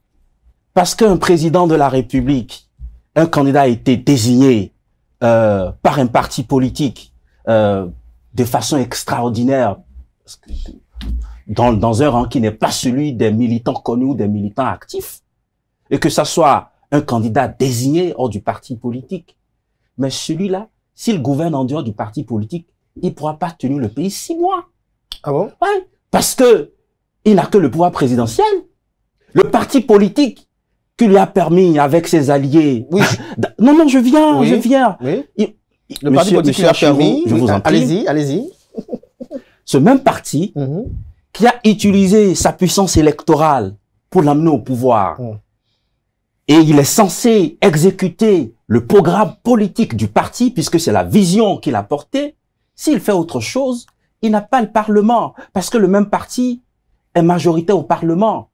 parce qu'un président de la République, un candidat a été désigné par un parti politique de façon extraordinaire, dans un rang qui n'est pas celui des militants connus ou des militants actifs, et que ça soit un candidat désigné hors du parti politique, mais celui-là, s'il gouverne en dehors du parti politique, il ne pourra pas tenir le pays 6 mois. Ah bon? Ouais, parce que il n'a que le pouvoir présidentiel. Le parti politique qui lui a permis, avec ses alliés... Oui. Non, je viens. Oui. Le parti politique qui lui a permis... Je vous en prie. Allez-y. Ce même parti qui a utilisé sa puissance électorale pour l'amener au pouvoir, et il est censé exécuter le programme politique du parti, puisque c'est la vision qu'il a portée. S'il fait autre chose, il n'a pas le Parlement, parce que le même parti est majoritaire au Parlement.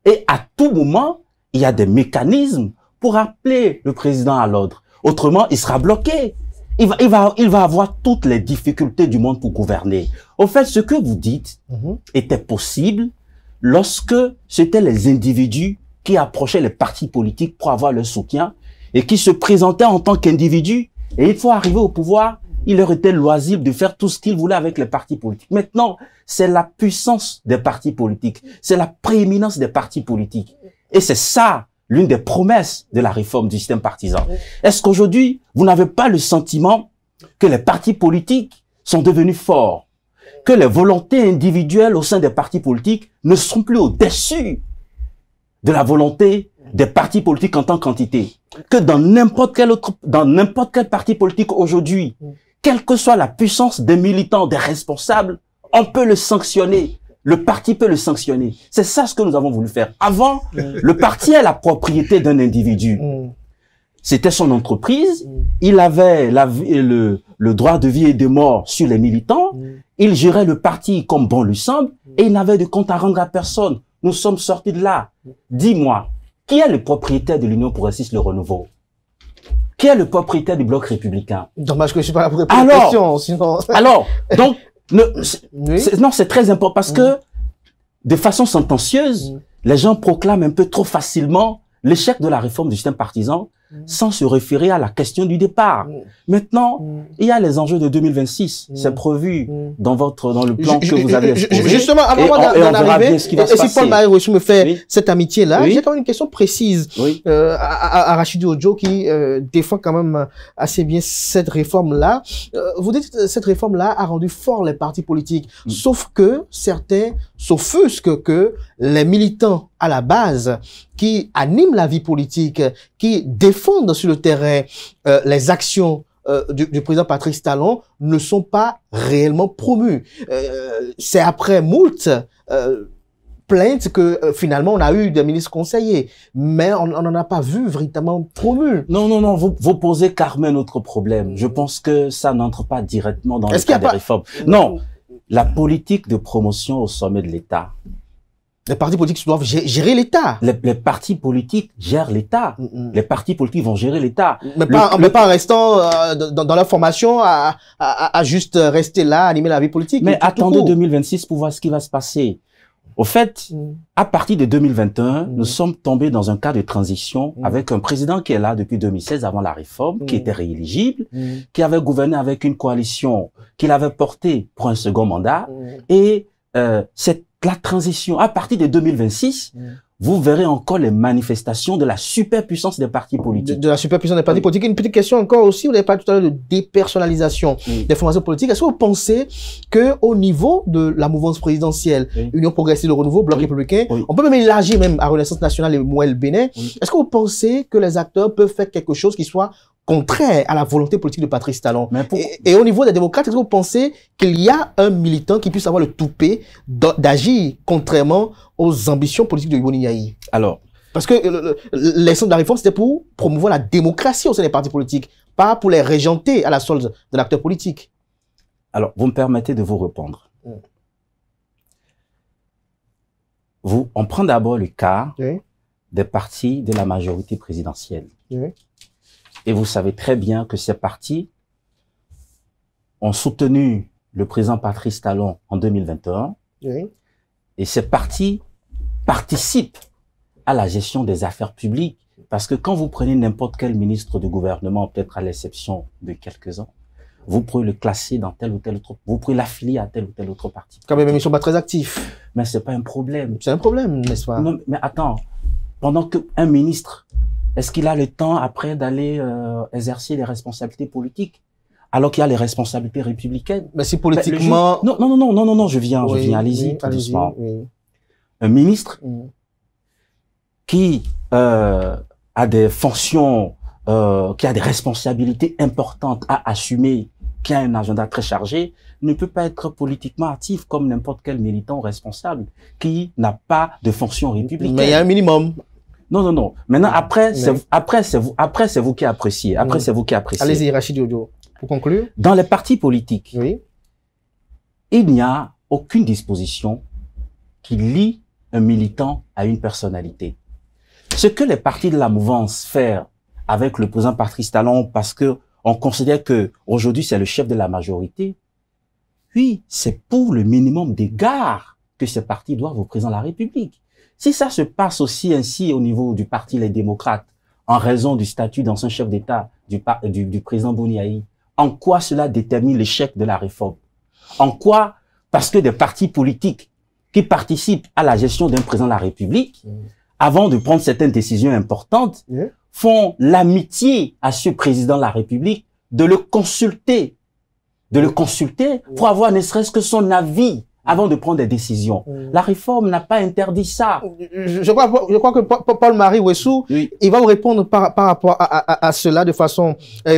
Et à tout moment, il y a des mécanismes pour appeler le président à l'ordre. Autrement, il sera bloqué. Il va avoir toutes les difficultés du monde pour gouverner. Au fait, ce que vous dites était possible lorsque c'était les individus qui approchaient les partis politiques pour avoir leur soutien et qui se présentaient en tant qu'individus. Et il faut arriver au pouvoir, il leur était loisible de faire tout ce qu'ils voulaient avec les partis politiques. Maintenant, c'est la puissance des partis politiques, c'est la prééminence des partis politiques. Et c'est ça, l'une des promesses de la réforme du système partisan. Est-ce qu'aujourd'hui, vous n'avez pas le sentiment que les partis politiques sont devenus forts, que les volontés individuelles au sein des partis politiques ne sont plus au-dessus de la volonté des partis politiques en tant qu'entité, que dans n'importe quel parti politique aujourd'hui, quelle que soit la puissance des militants, des responsables, on peut le sanctionner. Le parti peut le sanctionner. C'est ça ce que nous avons voulu faire. Avant, le parti est la propriété d'un individu. C'était son entreprise. Il avait le droit de vie et de mort sur les militants. Il gérait le parti comme bon lui semble et il n'avait de compte à rendre à personne. Nous sommes sortis de là. Dis-moi, qui est le propriétaire de l'Union progressiste Le Renouveau? Qui est le propriétaire du Bloc républicain? Dommage que je ne suis pas là pour répondre à la question. Sinon... Alors, donc, non, c'est très important parce que, de façon sentencieuse, les gens proclament un peu trop facilement l'échec de la réforme du système partisan sans se référer à la question du départ. Maintenant, il y a les enjeux de 2026. C'est prévu dans le plan que vous avez exposé. Justement, avant d'en arriver, et si Paul Marie Rochu me fait cette amitié-là, j'ai quand même une question précise à Rachidou Odjo qui défend quand même assez bien cette réforme-là. Vous dites que cette réforme-là a rendu fort les partis politiques, sauf que certains s'offusquent que les militants à la base qui animent la vie politique, qui défendent sur le terrain les actions du président Patrice Talon ne sont pas réellement promus. C'est après moult plaintes que finalement on a eu des ministres conseillers, mais on n'en a pas vu véritablement promus. Non, vous posez carrément un autre problème. Je pense que ça n'entre pas directement dans le cadre des réformes. Non, la politique de promotion au sommet de l'État. Les partis politiques doivent gérer l'État. Les partis politiques gèrent l'État. Les partis politiques vont gérer l'État. Mais pas en restant dans la formation à juste rester là, animer la vie politique. Mais attendez 2026 pour voir ce qui va se passer. Au fait, à partir de 2021, nous sommes tombés dans un cas de transition avec un président qui est là depuis 2016 avant la réforme, qui était rééligible, qui avait gouverné avec une coalition qu'il avait portée pour un second mandat. Et c'est la transition. À partir de 2026, vous verrez encore les manifestations de la superpuissance des partis politiques. De la superpuissance des partis politiques. Une petite question encore aussi, vous avez parlé tout à l'heure de dépersonnalisation des formations politiques. Est-ce que vous pensez que au niveau de la mouvance présidentielle, Union progressiste, Le Renouveau, Bloc républicain, on peut même élargir même à Renaissance nationale et Mouel Bénin, est-ce que vous pensez que les acteurs peuvent faire quelque chose qui soit contraire à la volonté politique de Patrice Talon? Et au niveau des démocrates, est-ce que vous pensez qu'il y a un militant qui puisse avoir le toupet d'agir contrairement aux ambitions politiques de Yoni Yahi? Alors, parce que l'essence de la réforme, c'était pour promouvoir la démocratie au sein des partis politiques, pas pour les régenter à la solde de l'acteur politique. Alors, vous me permettez de vous répondre. On prend d'abord le cas des partis de la majorité présidentielle. Et vous savez très bien que ces partis ont soutenu le président Patrice Talon en 2021. Et ces partis participent à la gestion des affaires publiques. Parce que quand vous prenez n'importe quel ministre de gouvernement, peut-être à l'exception de quelques-uns, vous pouvez le classer dans tel ou tel autre, vous pouvez l'affilier à tel ou tel autre parti. Quand même, ils ne sont pas très actifs. Mais c'est pas un problème. C'est un problème, n'est-ce pas? Non, mais attends, pendant qu'un ministre, est-ce qu'il a le temps après d'aller exercer des responsabilités politiques alors qu'il y a les responsabilités républicaines? Mais si politiquement... Non, je viens, allez-y, tout doucement. Un ministre qui a des fonctions, qui a des responsabilités importantes à assumer, qui a un agenda très chargé, ne peut pas être politiquement actif comme n'importe quel militant responsable qui n'a pas de fonction républicaine. Mais il y a un minimum. Non. Maintenant, après, c'est vous qui appréciez. C'est vous qui appréciez. Allez-y, Rachid Odjo. Pour conclure. Dans les partis politiques, il n'y a aucune disposition qui lie un militant à une personnalité. Ce que les partis de la mouvance font avec le président Patrice Talon, parce que on considère que aujourd'hui c'est le chef de la majorité, oui, c'est pour le minimum d'égards que ces partis doivent au président de la République. Si ça se passe aussi ainsi au niveau du parti Les Démocrates, en raison du statut d'ancien chef d'État du président Boni Yahi, en quoi cela détermine l'échec de la réforme? En quoi? Parce que des partis politiques qui participent à la gestion d'un président de la République, avant de prendre certaines décisions importantes, font l'amitié à ce président de la République de le consulter pour avoir ne serait-ce que son avis avant de prendre des décisions. La réforme n'a pas interdit ça. Je crois que Paul-Marie Ouessou, il va vous répondre par rapport à cela de façon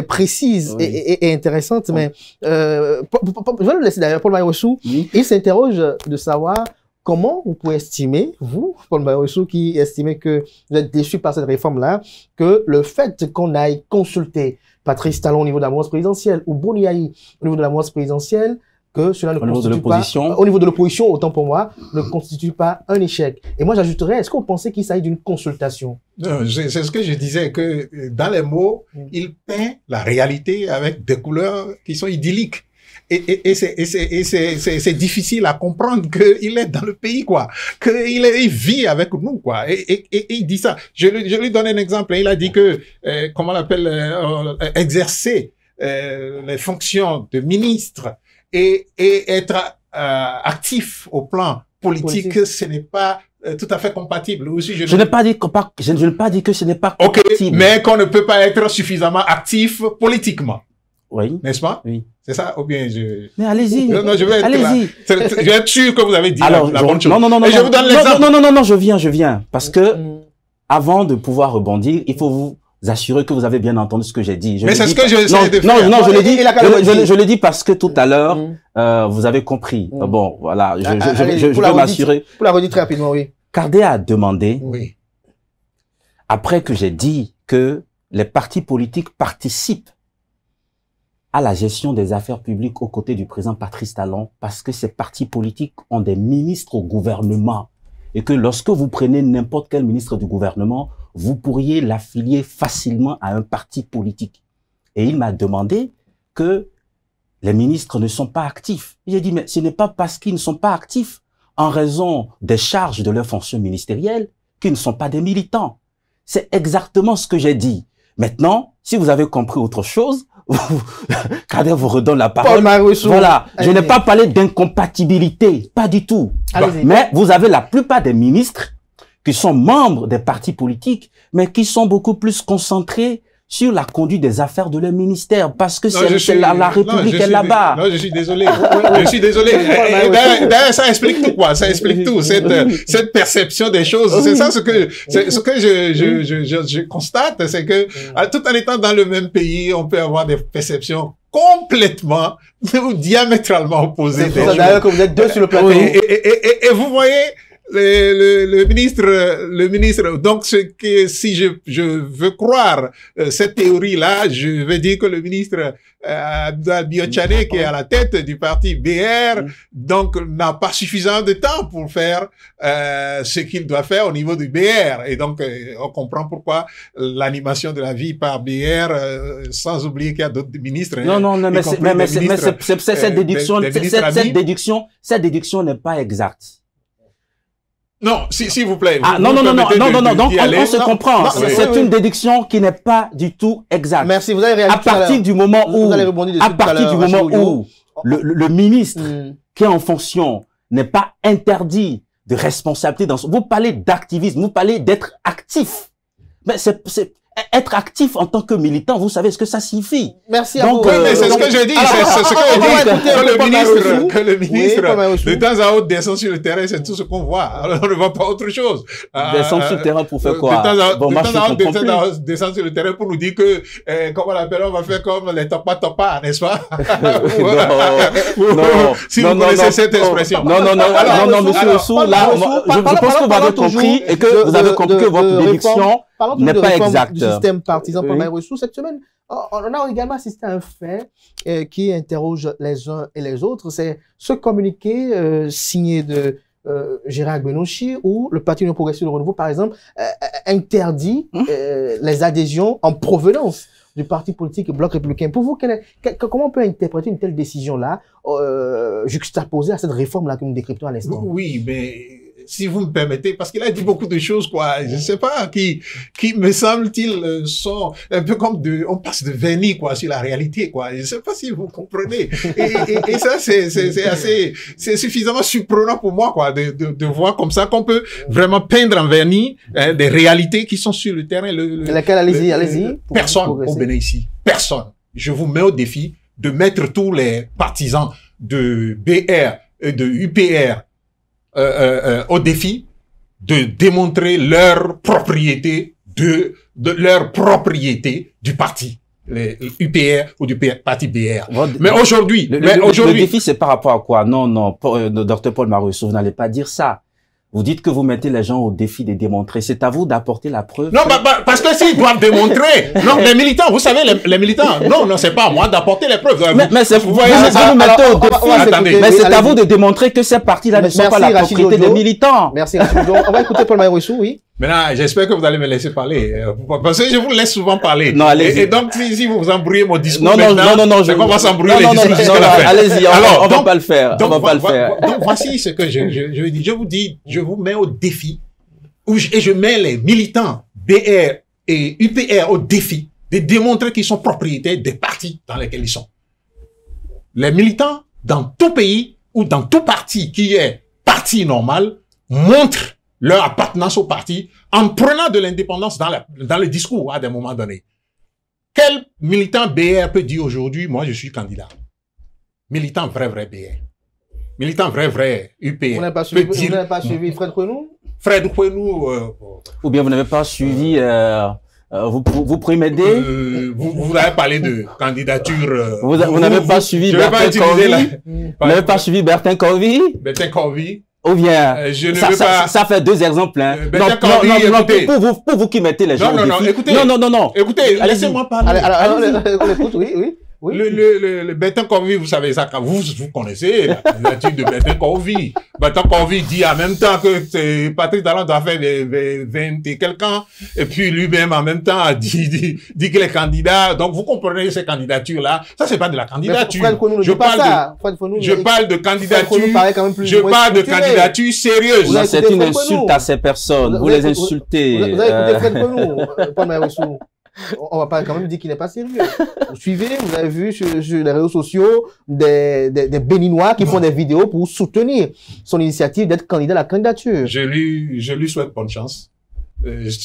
précise et intéressante. Mais je vais le laisser d'ailleurs, Paul-Marie Ouessou, il s'interroge de savoir comment vous pouvez estimer, vous, Paul-Marie Ouessou, qui estimez que vous êtes déçu par cette réforme-là, que le fait qu'on aille consulter Patrice Talon au niveau de la mouvance présidentielle ou Boniaï au niveau de la mouvance présidentielle, que cela ne constitue pas, au niveau de l'opposition, autant pour moi, ne constitue pas un échec. Et moi, j'ajouterais, est-ce que vous pensez qu'il s'agit d'une consultation? C'est ce que je disais, que dans les mots, il peint la réalité avec des couleurs qui sont idylliques. Et c'est difficile à comprendre qu'il est dans le pays, quoi. Il vit avec nous, quoi. Et il dit ça. Je lui donne un exemple. Il a dit que, comment on l'appelle, exercer les fonctions de ministre et être actif au plan politique, ce n'est pas tout à fait compatible. Aussi, je n'ai pas dit que ce n'est pas compatible. Mais qu'on ne peut pas être suffisamment actif politiquement. Oui. N'est-ce pas? Oui. C'est ça, ou bien je... Mais allez-y. Non, je vais être là. Je vais être sûr que vous avez dit alors, la bonne chose. Non, et je vous donne l'exemple. Non, je viens. Parce que, avant de pouvoir rebondir, il faut vous assurer que vous avez bien entendu ce que j'ai dit. Mais c'est ce que j'essaie de faire. Non, je l'ai dit parce que tout à l'heure, vous avez compris. Bon, voilà, je veux m'assurer. Pour la redire très rapidement, oui. Cardé a demandé, après que j'ai dit que les partis politiques participent à la gestion des affaires publiques aux côtés du président Patrice Talon, parce que ces partis politiques ont des ministres au gouvernement. Et que lorsque vous prenez n'importe quel ministre du gouvernement, vous pourriez l'affilier facilement à un parti politique. Et il m'a demandé que les ministres ne sont pas actifs. J'ai dit, mais ce n'est pas parce qu'ils ne sont pas actifs en raison des charges de leurs fonctions ministérielles qu'ils ne sont pas des militants. C'est exactement ce que j'ai dit. Maintenant, si vous avez compris autre chose, Kader vous redonne la parole. Voilà, je n'ai pas parlé d'incompatibilité, pas du tout. Mais vous avez la plupart des ministres qui sont membres des partis politiques, mais qui sont beaucoup plus concentrés sur la conduite des affaires de leur ministère, parce que c'est la République est là-bas. Non, je suis désolé. Je suis désolé. D'ailleurs, ça explique tout, quoi. Ça explique tout. Cette perception des choses. C'est ça ce que je constate, c'est que, tout en étant dans le même pays, on peut avoir des perceptions complètement ou diamétralement opposées. C'est ça, d'ailleurs, que vous êtes deux sur le plateau. Et vous voyez, le ministre, donc si je veux croire cette théorie-là, je vais dire que le ministre Biotchane, qui est à la tête du parti BR, donc n'a pas suffisamment de temps pour faire ce qu'il doit faire au niveau du BR. Et donc, on comprend pourquoi l'animation de la vie par BR, sans oublier qu'il y a d'autres ministres. Cette déduction n'est pas exacte. Non, s'il vous plaît. Non, donc on se comprend. C'est une déduction qui n'est pas du tout exacte. Merci, vous avez réagi. À partir du moment où, le ministre qui est en fonction n'est pas interdit de responsabilité vous parlez d'activisme, vous parlez d'être actif. Mais être actif en tant que militant, vous savez ce que ça signifie. Merci à vous. Mais c'est ce que je dis. C'est ce que je dis. Que le ministre, de temps à autre, descend sur le terrain, c'est tout ce qu'on voit. Alors, on ne voit pas autre chose. Descend sur le terrain pour faire quoi? De temps à autre, descend sur le terrain pour nous dire que, comment on l'appelle, on va faire comme les topa, n'est-ce pas? Non. Si vous connaissez cette expression. Non, monsieur Ouessou, là, je pense que vous avez compris et que vous avez compris que votre déduction n'est pas exacte. Du système partisan par Maï Ouessou. Cette semaine, on a également assisté à un fait qui interroge les uns et les autres. C'est ce communiqué signé de Gérard Benouchi où le Parti Union Progressiste de Renouveau, par exemple, interdit les adhésions en provenance du parti politique Bloc républicain. Pour vous, comment on peut interpréter une telle décision-là juxtaposée à cette réforme-là que nous décryptons à l'instant? Oui, mais si vous me permettez, parce qu'il a dit beaucoup de choses, quoi. Je sais pas, qui me semble-t-il, sont un peu comme on passe de vernis, quoi, sur la réalité, quoi. Je sais pas si vous comprenez. Et ça, c'est suffisamment surprenant pour moi, quoi, de voir comme ça qu'on peut vraiment peindre en vernis, des réalités qui sont sur le terrain. Laquelle, allez-y. Personne au Bénin ici. Personne. Je vous mets au défi de mettre tous les partisans de BR et de UPR au défi de démontrer leur propriété leur propriété du parti, les UPR ou du parti BR. Mais aujourd'hui, le défi c'est par rapport à quoi? Non, Dr Paul Marousseau, vous n'allez pas dire ça. Vous dites que vous mettez les gens au défi de démontrer. C'est à vous d'apporter la preuve. Non, parce que s'ils doivent démontrer. Non, les militants, vous savez, les militants. Non, c'est pas à moi d'apporter les preuves. Mais c'est vous mettez au défi. Mais c'est à vous de démontrer que ces partis-là ne sont pas la propriété des militants. Merci, Rachid. On va écouter Paul Marousseau, oui. Maintenant, j'espère que vous allez me laisser parler. Parce que je vous laisse souvent parler. Non, allez-y. Et donc, si vous embrouillez mon discours, non, on va s'embrouiller les discours jusqu'à la fin. Allez-y, on va pas le faire. On va pas le faire. Donc, voici ce que je vous dis. Je vous mets au défi. Et je mets les militants BR et UPR au défi de démontrer qu'ils sont propriétaires des partis dans lesquels ils sont. Les militants, dans tout pays ou dans tout parti qui est parti normal, montrent leur appartenance au parti en prenant de l'indépendance dans le discours à des moments donnés. Quel militant BR peut dire aujourd'hui, moi je suis candidat? Militant vrai BR. Militant vrai UPR. Vous n'avez pas suivi Fred Kwenou? Fred Kwenou. Ou bien vous n'avez pas suivi, vous pouvez m'aider? Vous avez parlé de candidature. Vous n'avez pas suivi Bertin Corvy? Vous n'avez pas suivi Bertin Corvy? Bertin Corvy. Ou bien, ça fait deux exemples, hein. Pour vous qui mettez les gens au défi. Écoutez. Non. Écoutez, laissez-moi parler. On écoute, oui. Le Bertin Corvy, vous savez ça, vous connaissez la candidature de Bertin Corvy. Bertin Corvy dit en même temps que Patrick Talon doit faire 20 et quelques ans, et puis lui-même en même temps dit qu'il est candidat. Donc vous comprenez ces candidatures-là. Ça, c'est pas de la candidature. Je parle de candidature. Je parle de candidature sérieuse. C'est une insulte à ces personnes. Vous les insultez. Vous avez écouté Fred Kwenou, Paul Marousseau. On va pas quand même dire qu'il n'est pas sérieux. Vous suivez, vous avez vu sur les réseaux sociaux des Béninois qui font des vidéos pour soutenir son initiative d'être candidat à la candidature. Je lui souhaite bonne chance.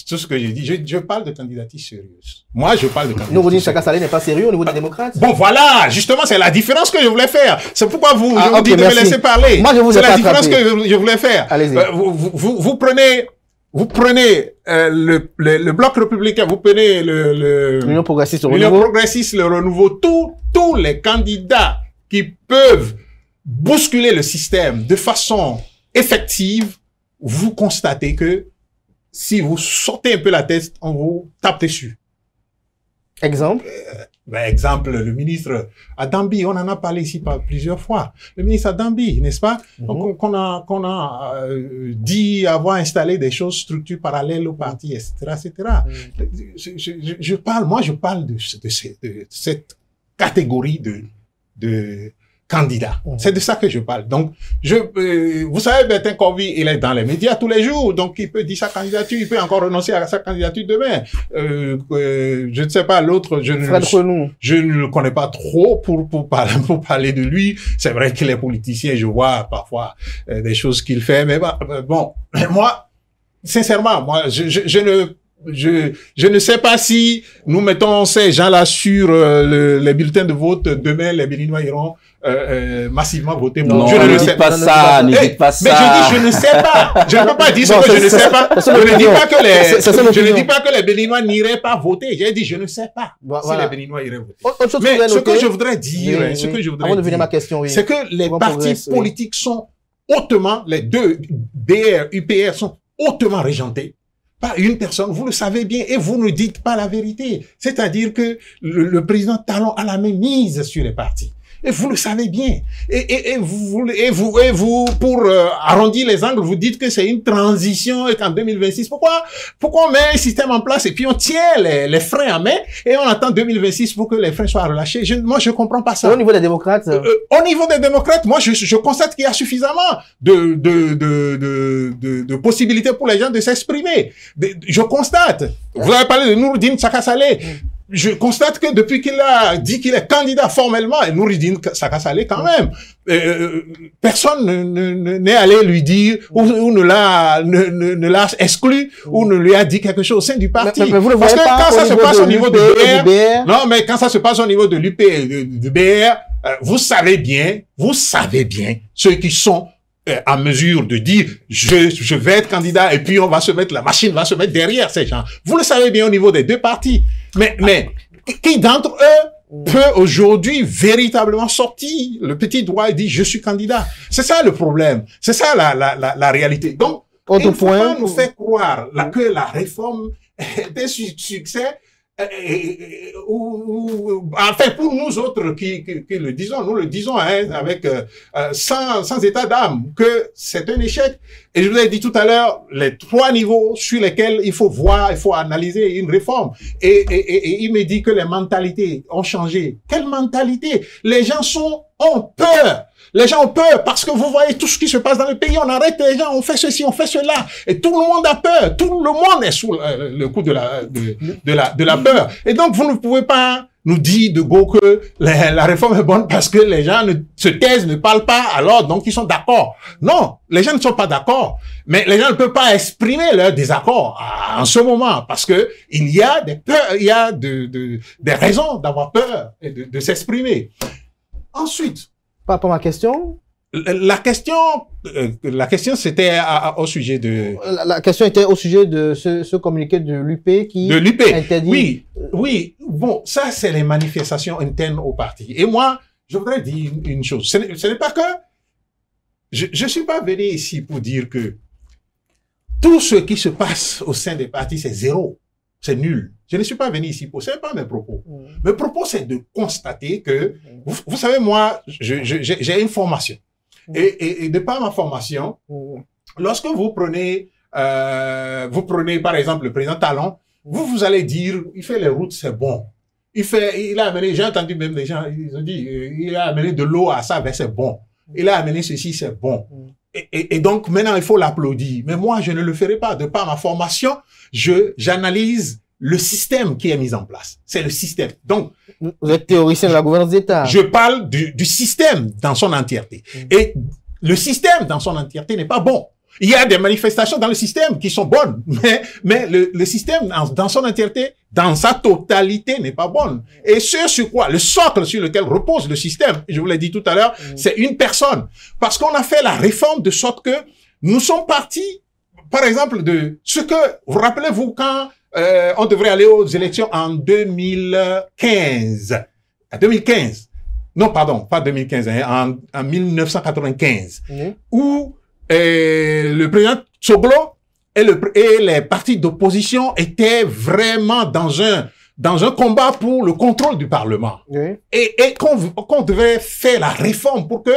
Tout ce que j'ai dit, je parle de candidature sérieuse. Moi, je parle de candidature. Nouroudine Chaka Saleh n'est pas sérieux au niveau des démocrates. Bon, voilà, justement, c'est la différence que je voulais faire. C'est pourquoi je vous dis de me laisser parler. Moi, je vous ai pas attrapé. C'est la différence que je voulais faire. Allez-y. Vous prenez le bloc républicain, vous prenez l'Union progressiste, le renouveau, tous les candidats qui peuvent bousculer le système de façon effective, vous constatez que si vous sortez un peu la tête, on vous tape dessus. Exemple? Exemple, le ministre Adambi, on en a parlé ici plusieurs fois. Le ministre Adambi, n'est-ce pas? Donc, qu'on a dit avoir installé des structures parallèles au parti, etc., etc. Je parle de cette catégorie de candidats. C'est de ça que je parle. Donc, vous savez, Bertin Corvy, il est dans les médias tous les jours, donc il peut dire sa candidature, il peut encore renoncer à sa candidature demain. Je ne sais pas, l'autre, je ne le connais pas trop pour parler de lui. C'est vrai qu'il est politicien, je vois parfois des choses qu'il fait, mais bon, moi, sincèrement, je ne sais pas si nous mettons ces gens-là sur les bulletins de vote. Demain, les Béninois iront massivement voter. Non, je ne sais pas ça. Mais je dis, je ne sais pas. Je ne peux pas dire ce que je ne sais pas. Je ne dis pas que les Béninois n'iraient pas voter. J'ai dit, je ne sais pas si les Béninois iraient voter. Mais ce que je voudrais dire, c'est que les partis politiques sont hautement, les deux BR, UPR sont hautement régentés par une personne, vous le savez bien, et vous ne dites pas la vérité. C'est-à-dire que le président Talon a la même mise sur les partis. Et vous le savez bien. Et vous, pour arrondir les angles, vous dites que c'est une transition et qu'en 2026, pourquoi on met un système en place et puis on tient les freins en main et on attend 2026 pour que les freins soient relâchés? Moi, je comprends pas ça. Et au niveau des démocrates? Au niveau des démocrates, moi, je constate qu'il y a suffisamment de possibilités pour les gens de s'exprimer. Je constate. Vous avez parlé de Noureddine Saka Saleh. Je constate que depuis qu'il a dit qu'il est candidat formellement, et Noureddine Saka Saleh quand même, personne n'est allé lui dire ou ne l'a exclu ou ne lui a dit quelque chose au sein du parti. Mais vous le Parce voyez que pas quand ça se passe au niveau de BR, non, mais quand ça se passe au niveau de l'UP et de BR, vous savez bien, ceux qui sont à mesure de dire je vais être candidat et puis la machine va se mettre derrière ces gens. Vous le savez bien au niveau des deux partis. Mais qui d'entre eux peut aujourd'hui véritablement sortir le petit doigt et dire je suis candidat? C'est ça le problème. C'est ça la réalité. Donc, il ne faut pas nous faire croire que la réforme est un succès. Enfin, pour nous autres qui le disons, nous le disons avec sans état d'âme que c'est un échec. Et je vous ai dit tout à l'heure les 3 niveaux sur lesquels il faut voir, il faut analyser une réforme. Et il me dit que les mentalités ont changé. Quelle mentalité? Les gens ont peur. Les gens ont peur parce que vous voyez tout ce qui se passe dans le pays. On arrête les gens, on fait ceci, on fait cela. Et tout le monde a peur. Tout le monde est sous le coup de la peur. Et donc, vous ne pouvez pas nous dire de go que la réforme est bonne parce que les gens se taisent, ne parlent pas, alors donc ils sont d'accord. Non, les gens ne sont pas d'accord. Mais les gens ne peuvent pas exprimer leur désaccord en ce moment parce que il y a des peurs, il y a des raisons d'avoir peur et de s'exprimer. Ensuite, par rapport à ma question? La question c'était au sujet de... La question était au sujet de ce communiqué de l'UP qui interdit... Oui. Bon, ça, c'est les manifestations internes au parti. Et moi, je voudrais dire une chose. Ce n'est pas que... Je suis pas venu ici pour dire que tout ce qui se passe au sein des partis, c'est zéro. C'est nul. Je ne suis pas venu ici pour... Ce n'est pas mes propos. Mes propos, c'est de constater que... Vous savez, moi, j'ai une formation. Et de par ma formation, lorsque vous prenez par exemple le président Talon, vous allez dire, il fait les routes, c'est bon. Il a amené, j'ai entendu même des gens, ils ont dit, il a amené de l'eau à ça, c'est bon. Il a amené ceci, c'est bon. Et donc, maintenant, il faut l'applaudir. Mais moi, je ne le ferai pas. De par ma formation, j'analyse le système qui est mis en place. C'est le système. Donc, vous êtes théoricien de la gouvernance d'État. Je parle du système dans son entièreté. Et le système dans son entièreté n'est pas bon. Il y a des manifestations dans le système qui sont bonnes, mais le système dans son entièreté, dans sa totalité, n'est pas bonne. Et ce sur quoi, le socle sur lequel repose le système, je vous l'ai dit tout à l'heure, c'est une personne. Parce qu'on a fait la réforme de sorte que nous sommes partis, par exemple, de ce que, vous rappelez-vous quand on devrait aller aux élections en 2015. À 2015. Non, pardon, pas 2015, hein, en 1995. Où le président Tsoglo et les partis d'opposition étaient vraiment dans un combat pour le contrôle du Parlement. Et qu'on devait faire la réforme pour que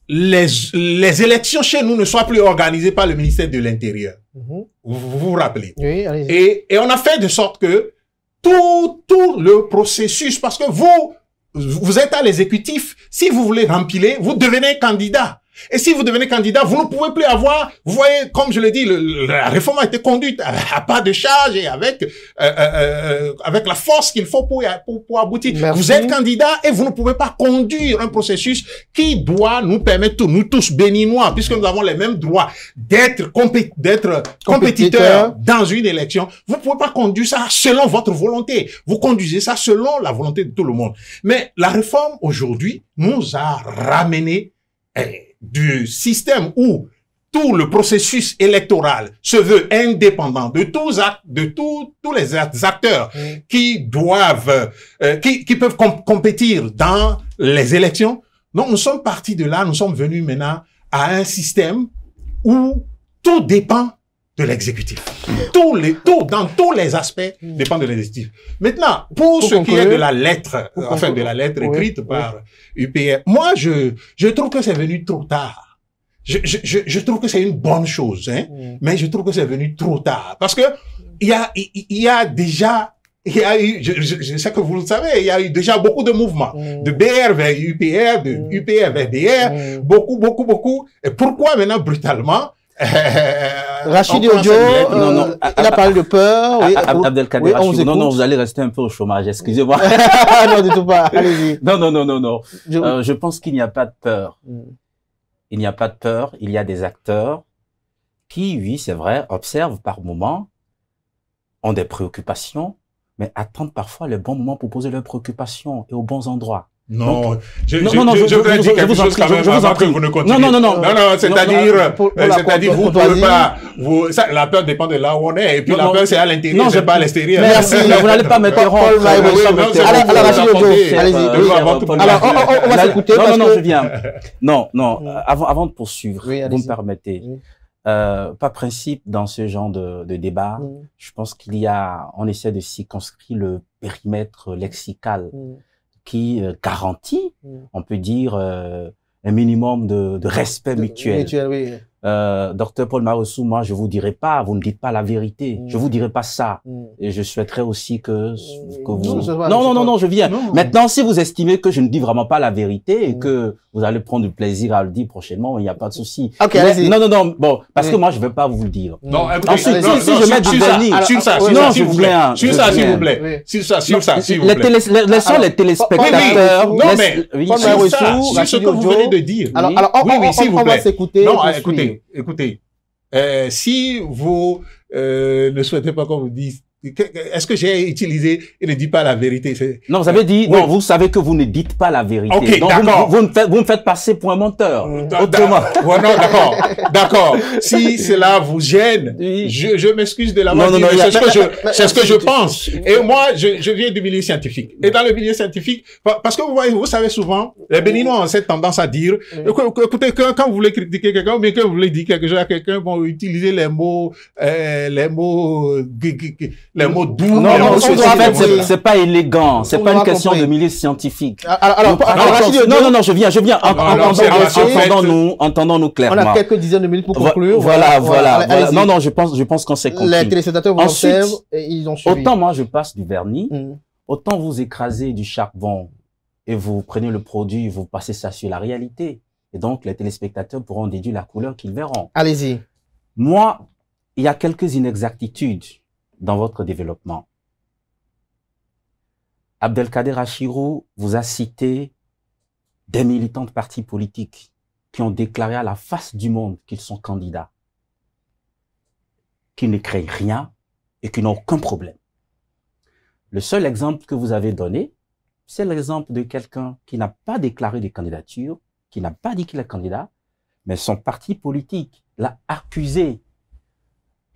les élections chez nous ne soient plus organisées par le ministère de l'Intérieur. Vous vous rappelez? Oui, allez-y. Et on a fait de sorte que tout le processus, parce que vous êtes à l'exécutif, si vous voulez rempiler, vous devenez candidat. Et si vous devenez candidat, vous ne pouvez plus avoir, vous voyez, comme je l'ai dit, la réforme a été conduite à pas de charge et avec la force qu'il faut pour aboutir. Merci. Vous êtes candidat et vous ne pouvez pas conduire un processus qui doit nous permettre, nous tous béninois, puisque nous avons les mêmes droits d'être compétiteurs dans une élection. Vous ne pouvez pas conduire ça selon votre volonté. Vous conduisez ça selon la volonté de tout le monde. Mais la réforme aujourd'hui nous a ramené du système où tout le processus électoral se veut indépendant de tous les acteurs qui doivent, qui peuvent compétir dans les élections. Donc, nous sommes partis de là, nous sommes venus maintenant à un système où tout dépend de l'exécutif. Dans tous les aspects, dépend de l'exécutif. Maintenant, pour ce qui est de la lettre, de la lettre écrite par UPR, moi, je trouve que c'est venu trop tard. Je trouve que c'est une bonne chose, hein, mais je trouve que c'est venu trop tard. Parce que, il y a déjà, je sais que vous le savez, il y a eu déjà beaucoup de mouvements. De BR vers UPR, de UPR vers BR, beaucoup. Et pourquoi maintenant, brutalement, Rachid Ojo, il a parlé de peur. Abdelkader Rachid, non, vous allez rester un peu au chômage, excusez-moi. Non, du tout pas, allez-y. Non. Je pense qu'il n'y a pas de peur. Il n'y a pas de peur, il y a des acteurs qui, oui, c'est vrai, observent par moments, ont des préoccupations, mais attendent parfois le bon moment pour poser leurs préoccupations et aux bons endroits. Non, je voudrais dire quelque chose quand même avant que vous ne continuez. Non, c'est-à-dire, vous pouvez pas, la peur dépend de là où on est, et puis la peur c'est à l'intérieur, c'est pas à l'extérieur. Merci, vous n'allez pas m'interrompre. Alors, on va s'écouter. Non, je viens. Non, avant de poursuivre, vous me permettez. Pas principe dans ce genre de débat. Je pense on essaie de circonscrire le périmètre lexical qui garantit, on peut dire, un minimum de respect mutuel. Docteur Paul Marossou, moi, je vous dirai pas, vous ne dites pas la vérité. Je vous dirai pas ça. Et je souhaiterais aussi que vous... Non, je viens. Maintenant, si vous estimez que je ne dis vraiment pas la vérité et que vous allez prendre du plaisir à le dire prochainement, il n'y a pas de souci. Okay, non, bon, parce que moi, je ne vais pas vous le dire. Non, ensuite, si je mets du vernis... Sur ça, s'il vous plaît. Laissons les téléspectateurs... Non, mais, sur ce que vous venez de dire. Alors, on va s'écouter. Non, écoutez, si vous ne souhaitez pas qu'on vous dise, est-ce que j'ai utilisé et ne dit pas la vérité? Non, vous avez dit, non, vous savez que vous ne dites pas la vérité. Ok, donc d'accord. Vous me faites passer pour un menteur. Autrement. Non, d'accord. Si cela vous gêne, je m'excuse de l'avoir dit, c'est ce que je pense. Et moi, je viens du milieu scientifique. Et dans le milieu scientifique, parce que vous savez souvent, les Béninois ont cette tendance à dire, écoutez, quand vous voulez critiquer quelqu'un, ou bien que vous voulez dire quelque chose à quelqu'un, bon, utilisez les mots doux. Non, c'est pas élégant. C'est pas une question de milieu scientifique. Non, je viens. Entendons-nous clairement. On a quelques dizaines de minutes pour conclure. Voilà. Non, je pense qu'on s'est compris. Les téléspectateurs vous observent et ils ont suivi. Autant moi je passe du vernis, autant vous écrasez du charbon et vous prenez le produit et vous passez ça sur la réalité. Et donc les téléspectateurs pourront déduire la couleur qu'ils verront. Allez-y. Moi, il y a quelques inexactitudes dans votre développement. Abdelkader Achirou vous a cité des militants de partis politiques qui ont déclaré à la face du monde qu'ils sont candidats, qui ne créent rien et qui n'ont aucun problème. Le seul exemple que vous avez donné, c'est l'exemple de quelqu'un qui n'a pas déclaré de candidature, qui n'a pas dit qu'il est candidat, mais son parti politique l'a accusé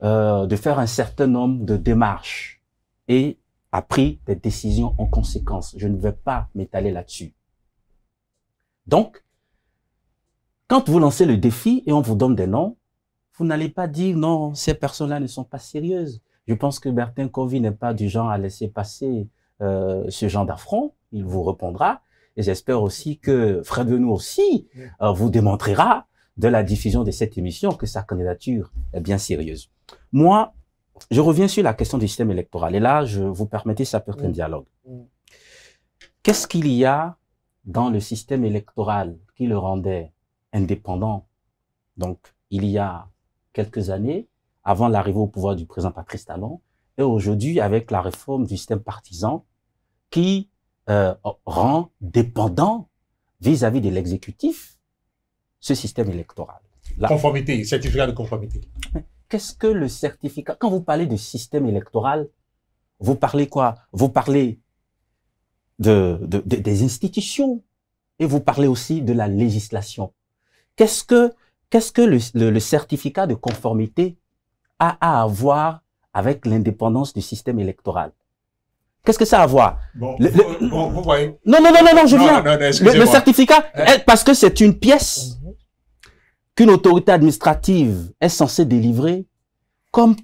de faire un certain nombre de démarches et a pris des décisions en conséquence. Je ne vais pas m'étaler là-dessus. Donc, quand vous lancez le défi et on vous donne des noms, vous n'allez pas dire non, ces personnes-là ne sont pas sérieuses. Je pense que Bertin Covy n'est pas du genre à laisser passer ce genre d'affront. Il vous répondra. Et j'espère aussi que Fred Venou aussi vous démontrera de la diffusion de cette émission que sa candidature est bien sérieuse. Moi, je reviens sur la question du système électoral. Et là, je vous permettez, ça peut être un dialogue. Qu'est-ce qu'il y a dans le système électoral qui le rendait indépendant? Donc, il y a quelques années, avant l'arrivée au pouvoir du président Patrice Talon, et aujourd'hui, avec la réforme du système partisan qui rend dépendant vis-à-vis de l'exécutif ce système électoral. Conformité, certificat de conformité. Qu'est-ce que le certificat? Quand vous parlez de système électoral, vous parlez quoi? Vous parlez des institutions et vous parlez aussi de la législation. Qu'est-ce que le certificat de conformité a à voir avec l'indépendance du système électoral? Qu'est-ce que ça a à voir? Vous voyez. Non, je viens. Le certificat, parce que c'est une pièce qu'une autorité administrative est censée délivrer comme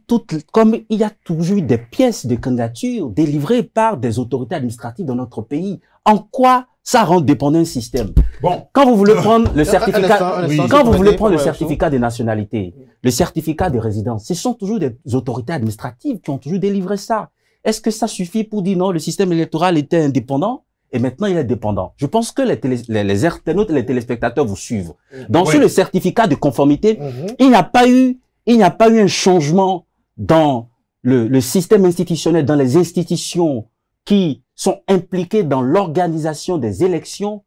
il y a toujours eu des pièces de candidature délivrées par des autorités administratives dans notre pays, en quoi ça rend dépendant un système? Bon. Quand vous voulez prendre le certificat, quand vous voulez prendre le ouais, certificat de nationalité, le certificat de résidence, ce sont toujours des autorités administratives qui ont toujours délivré ça. Est-ce que ça suffit pour dire non, le système électoral était indépendant et maintenant il est dépendant? Je pense que les internautes et les téléspectateurs vous suivent. Donc, sur le certificat de conformité, il n'y a pas eu un changement dans le système institutionnel, dans les institutions qui sont impliquées dans l'organisation des élections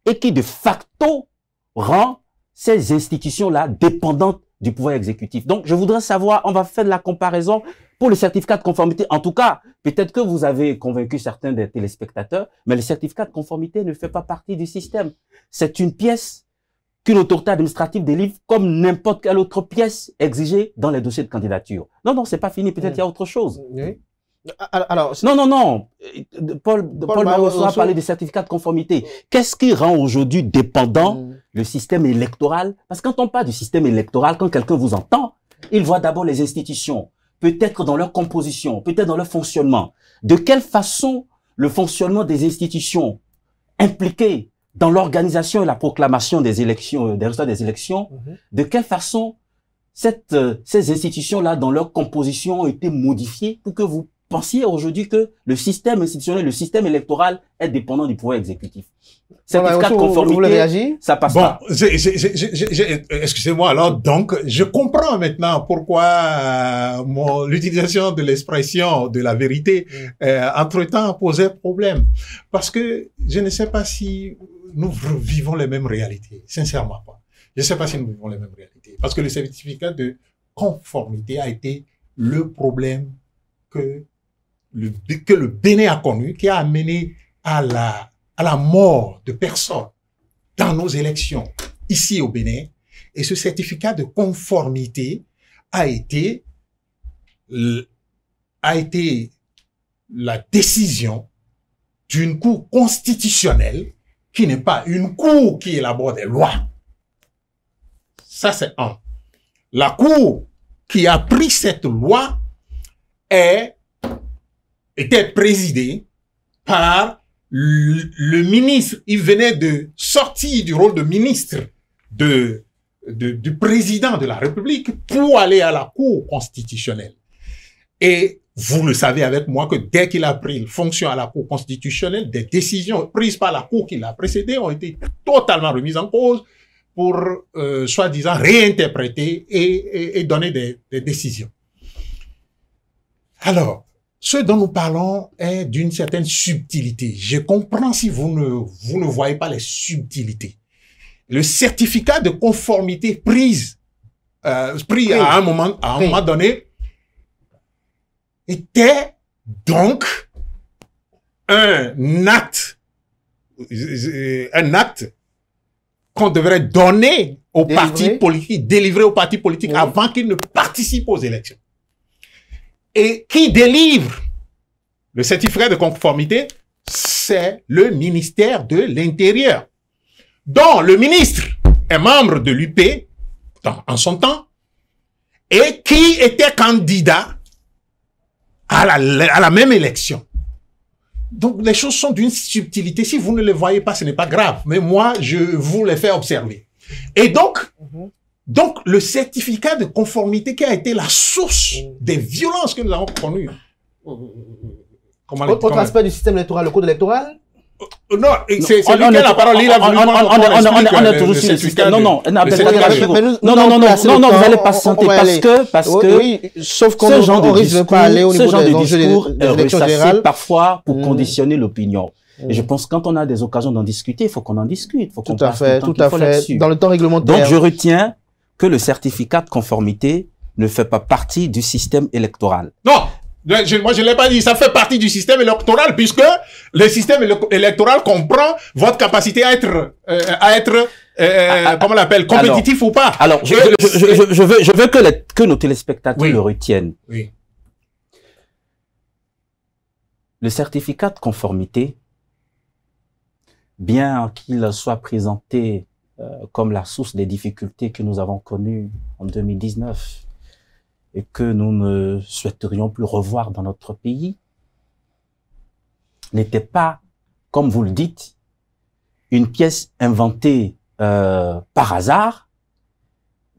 et qui, de facto, rend ces institutions-là dépendantes du pouvoir exécutif. Donc, je voudrais savoir, on va faire de la comparaison pour le certificat de conformité. En tout cas, peut-être que vous avez convaincu certains des téléspectateurs, mais le certificat de conformité ne fait pas partie du système. C'est une pièce qu'une autorité administrative délivre comme n'importe quelle autre pièce exigée dans les dossiers de candidature. Non, non, c'est pas fini. Peut-être il y a autre chose. Oui. Alors, non. Paul Marosso a parlé de certificat de conformité. Qu'est-ce qui rend aujourd'hui dépendant le système électoral? Parce que quand on parle du système électoral, quand quelqu'un vous entend, il voit d'abord les institutions, peut-être dans leur composition, peut-être dans leur fonctionnement. De quelle façon le fonctionnement des institutions impliquées dans l'organisation et la proclamation des élections, des résultats des élections, de quelle façon ces institutions-là, dans leur composition, ont été modifiées pour que vous pensiez aujourd'hui que le système institutionnel, le système électoral est dépendant du pouvoir exécutif. Certificat de conformité, ça passe pas. Excusez-moi, alors, donc, je comprends maintenant pourquoi l'utilisation de l'expression de la vérité, entre-temps, posait problème. Parce que je ne sais pas si nous vivons les mêmes réalités. Sincèrement pas. Je ne sais pas si nous vivons les mêmes réalités. Parce que le certificat de conformité a été le problème que le Bénin a connu, qui a amené à la mort de personnes dans nos élections ici au Bénin. Et ce certificat de conformité a été la décision d'une cour constitutionnelle qui n'est pas une cour qui élabore des lois. Ça, c'est un. La cour qui a pris cette loi était présidée par le ministre. Il venait de sortir du rôle de ministre du président de la République pour aller à la Cour constitutionnelle. Et vous le savez avec moi que dès qu'il a pris fonction à la Cour constitutionnelle, des décisions prises par la Cour qui l'a précédé ont été totalement remises en cause pour, soi-disant, réinterpréter et donner des décisions. Alors, ce dont nous parlons est d'une certaine subtilité. Je comprends si vous ne voyez pas les subtilités. Le certificat de conformité pris à un moment donné était donc un acte qu'on devrait donner aux partis politiques, délivrer aux partis politiques avant qu'ils ne participent aux élections. Et qui délivre le certificat de conformité, c'est le ministère de l'Intérieur, dont le ministre est membre de l'UP en son temps et qui était candidat à la même élection. Donc, les choses sont d'une subtilité. Si vous ne les voyez pas, ce n'est pas grave. Mais moi, je vous les fais observer. Et donc, le certificat de conformité qui a été la source des violences que nous avons connues. Autre aspect du système électoral, le code électoral? Non, c'est lui qui a la parole. Il a voulu on est toujours sur le système. Non, vous allez patienter parce que oui, sauf qu'on risque de pas aller au niveau des enjeux des élections générales. Parfois pour conditionner l'opinion. Et je pense que quand on a des occasions d'en discuter, il faut qu'on en discute. Tout à fait. Dans le temps réglementaire. Donc je retiens que le certificat de conformité ne fait pas partie du système électoral. Non, moi je ne l'ai pas dit, ça fait partie du système électoral puisque le système électoral comprend votre capacité à être comment on l'appelle, compétitif ou pas. Alors, je veux que nos téléspectateurs le retiennent. Oui. Le certificat de conformité, bien qu'il soit présenté comme la source des difficultés que nous avons connues en 2019, et que nous ne souhaiterions plus revoir dans notre pays n'était pas, comme vous le dites, une pièce inventée par hasard,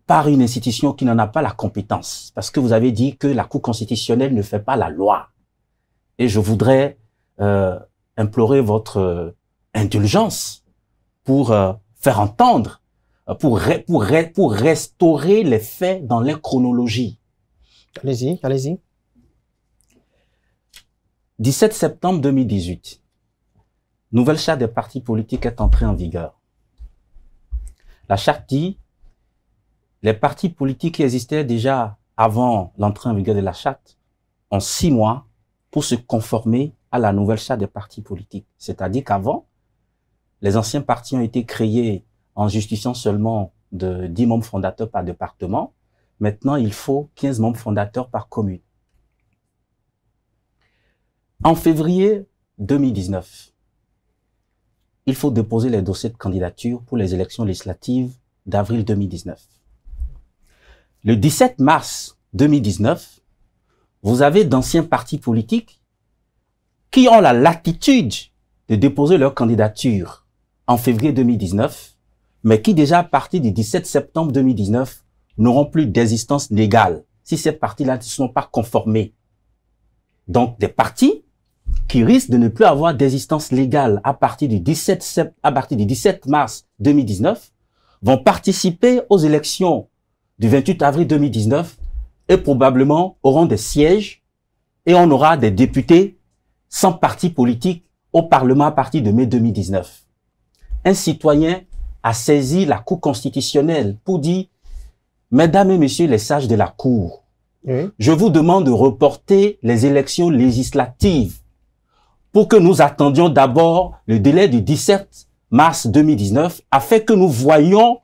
par une institution qui n'en a pas la compétence. Parce que vous avez dit que la Cour constitutionnelle ne fait pas la loi. Et je voudrais implorer votre indulgence pour faire entendre, pour restaurer les faits dans les chronologies. Allez-y, allez-y. 17 septembre 2018, nouvelle charte des partis politiques est entrée en vigueur. La charte dit, les partis politiques qui existaient déjà avant l'entrée en vigueur de la charte ont 6 mois pour se conformer à la nouvelle charte des partis politiques. C'est-à-dire qu'avant, les anciens partis ont été créés en justifiant seulement de 10 membres fondateurs par département. Maintenant, il faut 15 membres fondateurs par commune. En février 2019, il faut déposer les dossiers de candidature pour les élections législatives d'avril 2019. Le 17 mars 2019, vous avez d'anciens partis politiques qui ont la latitude de déposer leur candidature en février 2019, mais qui déjà à partir du 17 septembre 2019 n'auront plus d'existence légale si ces partis-là ne sont pas conformés. Donc des partis qui risquent de ne plus avoir d'existence légale à partir du 17 mars 2019 vont participer aux élections du 28 avril 2019 et probablement auront des sièges et on aura des députés sans parti politique au Parlement à partir de mai 2019. Un citoyen a saisi la Cour constitutionnelle pour dire « Mesdames et messieurs les sages de la Cour, je vous demande de reporter les élections législatives pour que nous attendions d'abord le délai du 17 mars 2019 afin que nous voyions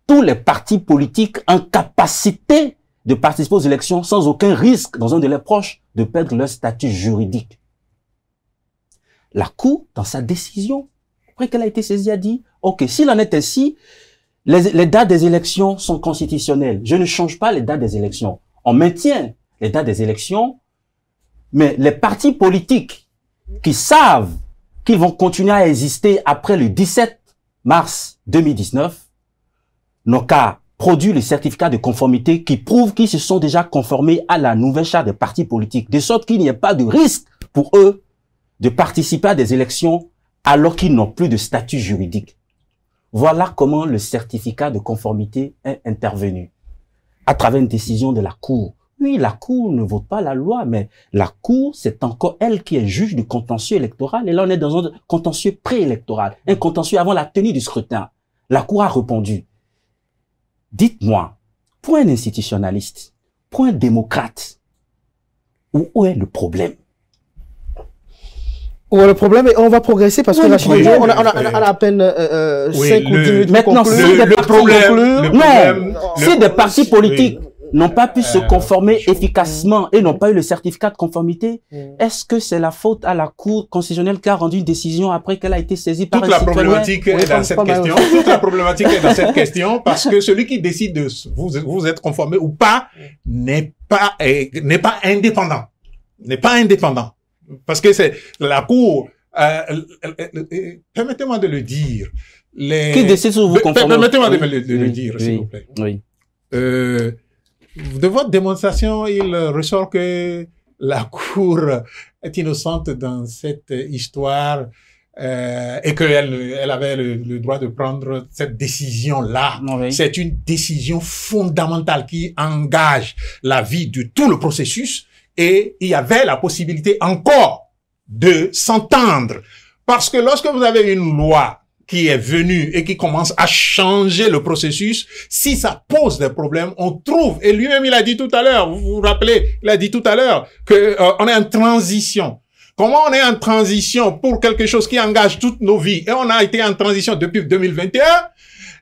tous les partis politiques en capacité de participer aux élections sans aucun risque, dans un délai proche, de perdre leur statut juridique. » La Cour, dans sa décision, après qu'elle a été saisie, a dit « Ok, s'il en est ainsi, les dates des élections sont constitutionnelles. Je ne change pas les dates des élections. On maintient les dates des élections, mais les partis politiques qui savent qu'ils vont continuer à exister après le 17 mars 2019 n'ont qu'à produire le certificat de conformité qui prouve qu'ils se sont déjà conformés à la nouvelle charte des partis politiques, de sorte qu'il n'y ait pas de risque pour eux de participer à des élections alors qu'ils n'ont plus de statut juridique. Voilà comment le certificat de conformité est intervenu, à travers une décision de la Cour. Oui, la Cour ne vote pas la loi, mais la Cour, c'est encore elle qui est juge du contentieux électoral. Et là, on est dans un contentieux préélectoral, un contentieux avant la tenue du scrutin. La Cour a répondu. Dites-moi, pour un institutionnaliste, pour un démocrate, où est le problème? Ouais, le problème est, on va progresser parce que là, on a à peine 5 ou 10 minutes. Maintenant, si des partis politiques n'ont pas pu se conformer efficacement et n'ont pas eu le certificat de conformité, est-ce que c'est la faute à la Cour constitutionnelle qui a rendu une décision après qu'elle a été saisie par un citoyen? Toute la problématique est dans cette question. Toute la problématique est dans cette question parce que celui qui décide de vous être conformé ou pas n'est pas indépendant. N'est pas indépendant. Parce que c'est la Cour, permettez-moi de le dire. Qui décide sur vous conformer? Permettez-moi de le dire, s'il vous plaît. Oui. De votre démonstration, il ressort que la Cour est innocente dans cette histoire et qu'elle avait le droit de prendre cette décision-là. Oui. C'est une décision fondamentale qui engage la vie de tout le processus. Et il y avait la possibilité encore de s'entendre. Parce que lorsque vous avez une loi qui est venue et qui commence à changer le processus, si ça pose des problèmes, on trouve, et lui-même il a dit tout à l'heure, vous vous rappelez, il a dit tout à l'heure que on est en transition. Comment on est en transition pour quelque chose qui engage toutes nos vies? Et on a été en transition depuis 2021.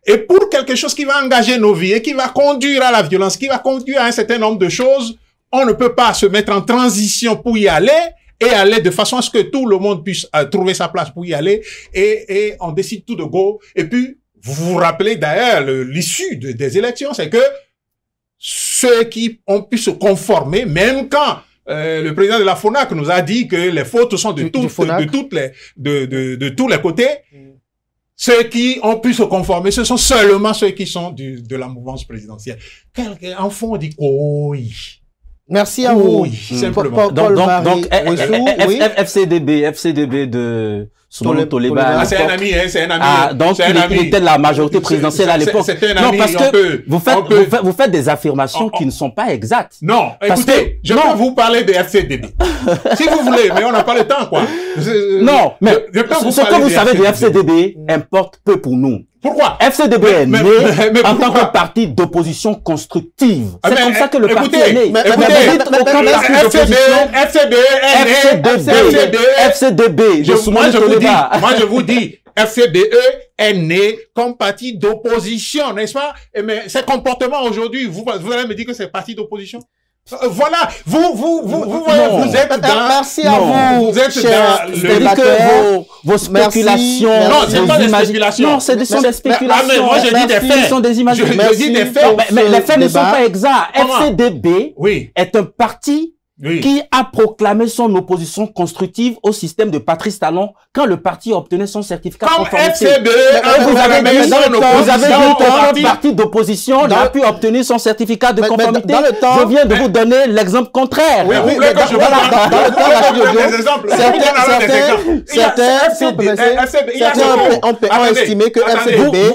Et pour quelque chose qui va engager nos vies et qui va conduire à la violence, qui va conduire à un certain nombre de choses, on ne peut pas se mettre en transition pour y aller et aller de façon à ce que tout le monde puisse trouver sa place pour y aller et on décide tout de go. Et puis, vous vous rappelez d'ailleurs l'issue des élections, c'est que ceux qui ont pu se conformer, même quand le président de la FONAC nous a dit que les fautes sont de tous les côtés. Ceux qui ont pu se conformer, ce sont seulement ceux qui sont de la mouvance présidentielle. En fond, on dit oui. Merci à vous. Oui, simplement. Donc, FCDB de Soumanou Toleba. Ah, c'est un ami, hein, c'est un ami. Ah, donc, il était de la majorité présidentielle à l'époque. Non, parce que vous faites des affirmations qui ne sont pas exactes. Non, écoutez, je peux vous parler de FCDB. Si vous voulez, mais on n'a pas le temps, quoi. Non, mais ce que vous savez de FCDB importe peu pour nous. Pourquoi? FCDB est né en tant que parti d'opposition constructive. C'est comme ça que le parti est né. FCDB, moi je vous dis, FCDE est né comme parti d'opposition, n'est-ce pas? Mais ces comportements aujourd'hui, vous allez me dire que c'est parti d'opposition? Voilà, vous êtes dans... Merci à vous, vous êtes dans que vos spéculations... Non, c'est pas des spéculations. Non, ce sont des spéculations. Ah, mais moi, je dis des faits. Ce sont des images. Je dis des faits. Mais les faits ne sont pas exacts. FCDB est un parti qui a proclamé son opposition constructive au système de Patrice Talon quand le parti obtenait son certificat de conformité. Vous avez dit qu'un parti d'opposition n'a pu obtenir son certificat de conformité. Je viens de vous donner l'exemple contraire. Oui, dans le temps, certains ont estimé que FCDB n'est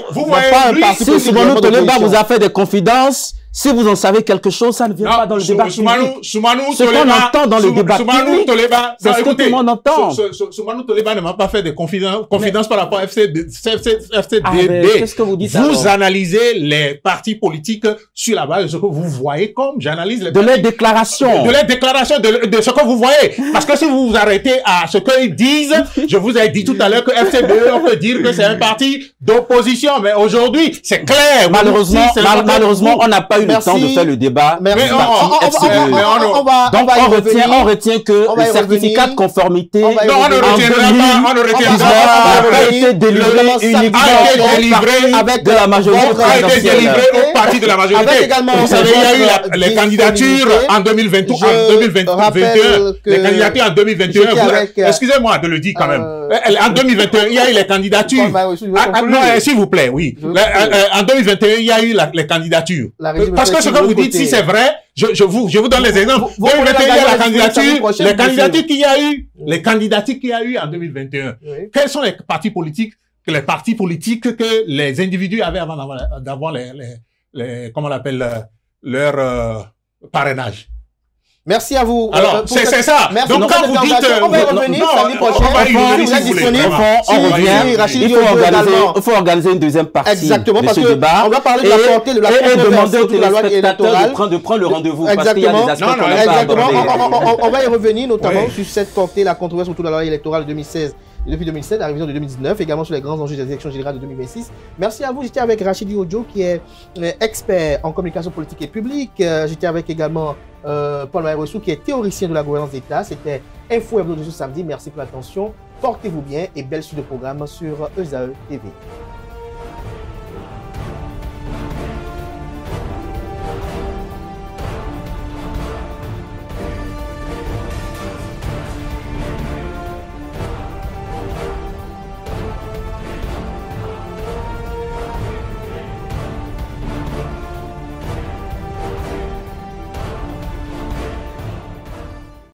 pas un parti si Soumanou Toleba vous a fait des confidences, si vous en savez quelque chose, ça ne vient pas dans le débat public. Ce qu'on entend dans le débat public, c'est ce que tout le monde entend. Soumanou Toleba ne m'a pas fait de confidences par rapport à FCDB. Qu'est-ce que vous dites alors? Vous analysez les partis politiques sur la base de ce que vous voyez comme j'analyse les de leurs déclarations. De leurs déclarations, de ce que vous voyez. Parce que si vous vous arrêtez à ce qu'ils disent, je vous ai dit tout à l'heure que FCDB, on peut dire que c'est un parti d'opposition. Mais aujourd'hui, c'est clair. Malheureusement, on n'a pas eu le temps de faire le débat. Donc, on retient que le certificat de conformité non, on ne retiendra pas a été délivré uniquement avec de la majorité présidentielle. A été délivré au parti de la majorité. Vous savez, il y a eu les candidatures en 2021. Les candidatures en 2021. Excusez-moi de le dire quand même. En 2021, il y a eu les candidatures. Non, s'il vous plaît, oui. En 2021, il y a eu les candidatures. Parce que ce que vous dites, si c'est vrai, je vous donne les exemples. Vous pouvez la candidature, les candidatures qu'il y a eu, les candidatures qu'il y a eu en 2021. Oui. Quels sont les partis politiques que les individus avaient avant d'avoir les comment on appelle, leur parrainage? Merci à vous. Alors, c'est ça. Merci. Donc, quand vous dites... on va y revenir samedi prochain. Vous êtes disponible. On revient. Il faut organiser une deuxième partie. Exactement, de parce ce débat. On va parler de la portée de la demander aux téléspectateurs de prendre le rendez-vous. Parce qu'il y a des aspects qu'on n'a pas abordés. On va y revenir, notamment sur cette portée, la controverse autour de la loi électorale de 2016. Depuis 2007, la révision de 2019, également sur les grands enjeux des élections générales de 2026. Merci à vous. J'étais avec Rachidi Ojo, qui est expert en communication politique et publique. J'étais avec également Paul Maïrossou, qui est théoricien de la gouvernance d'État. C'était Info Hebdo de ce samedi. Merci pour l'attention. Portez-vous bien et belle suite de programme sur ESAE TV.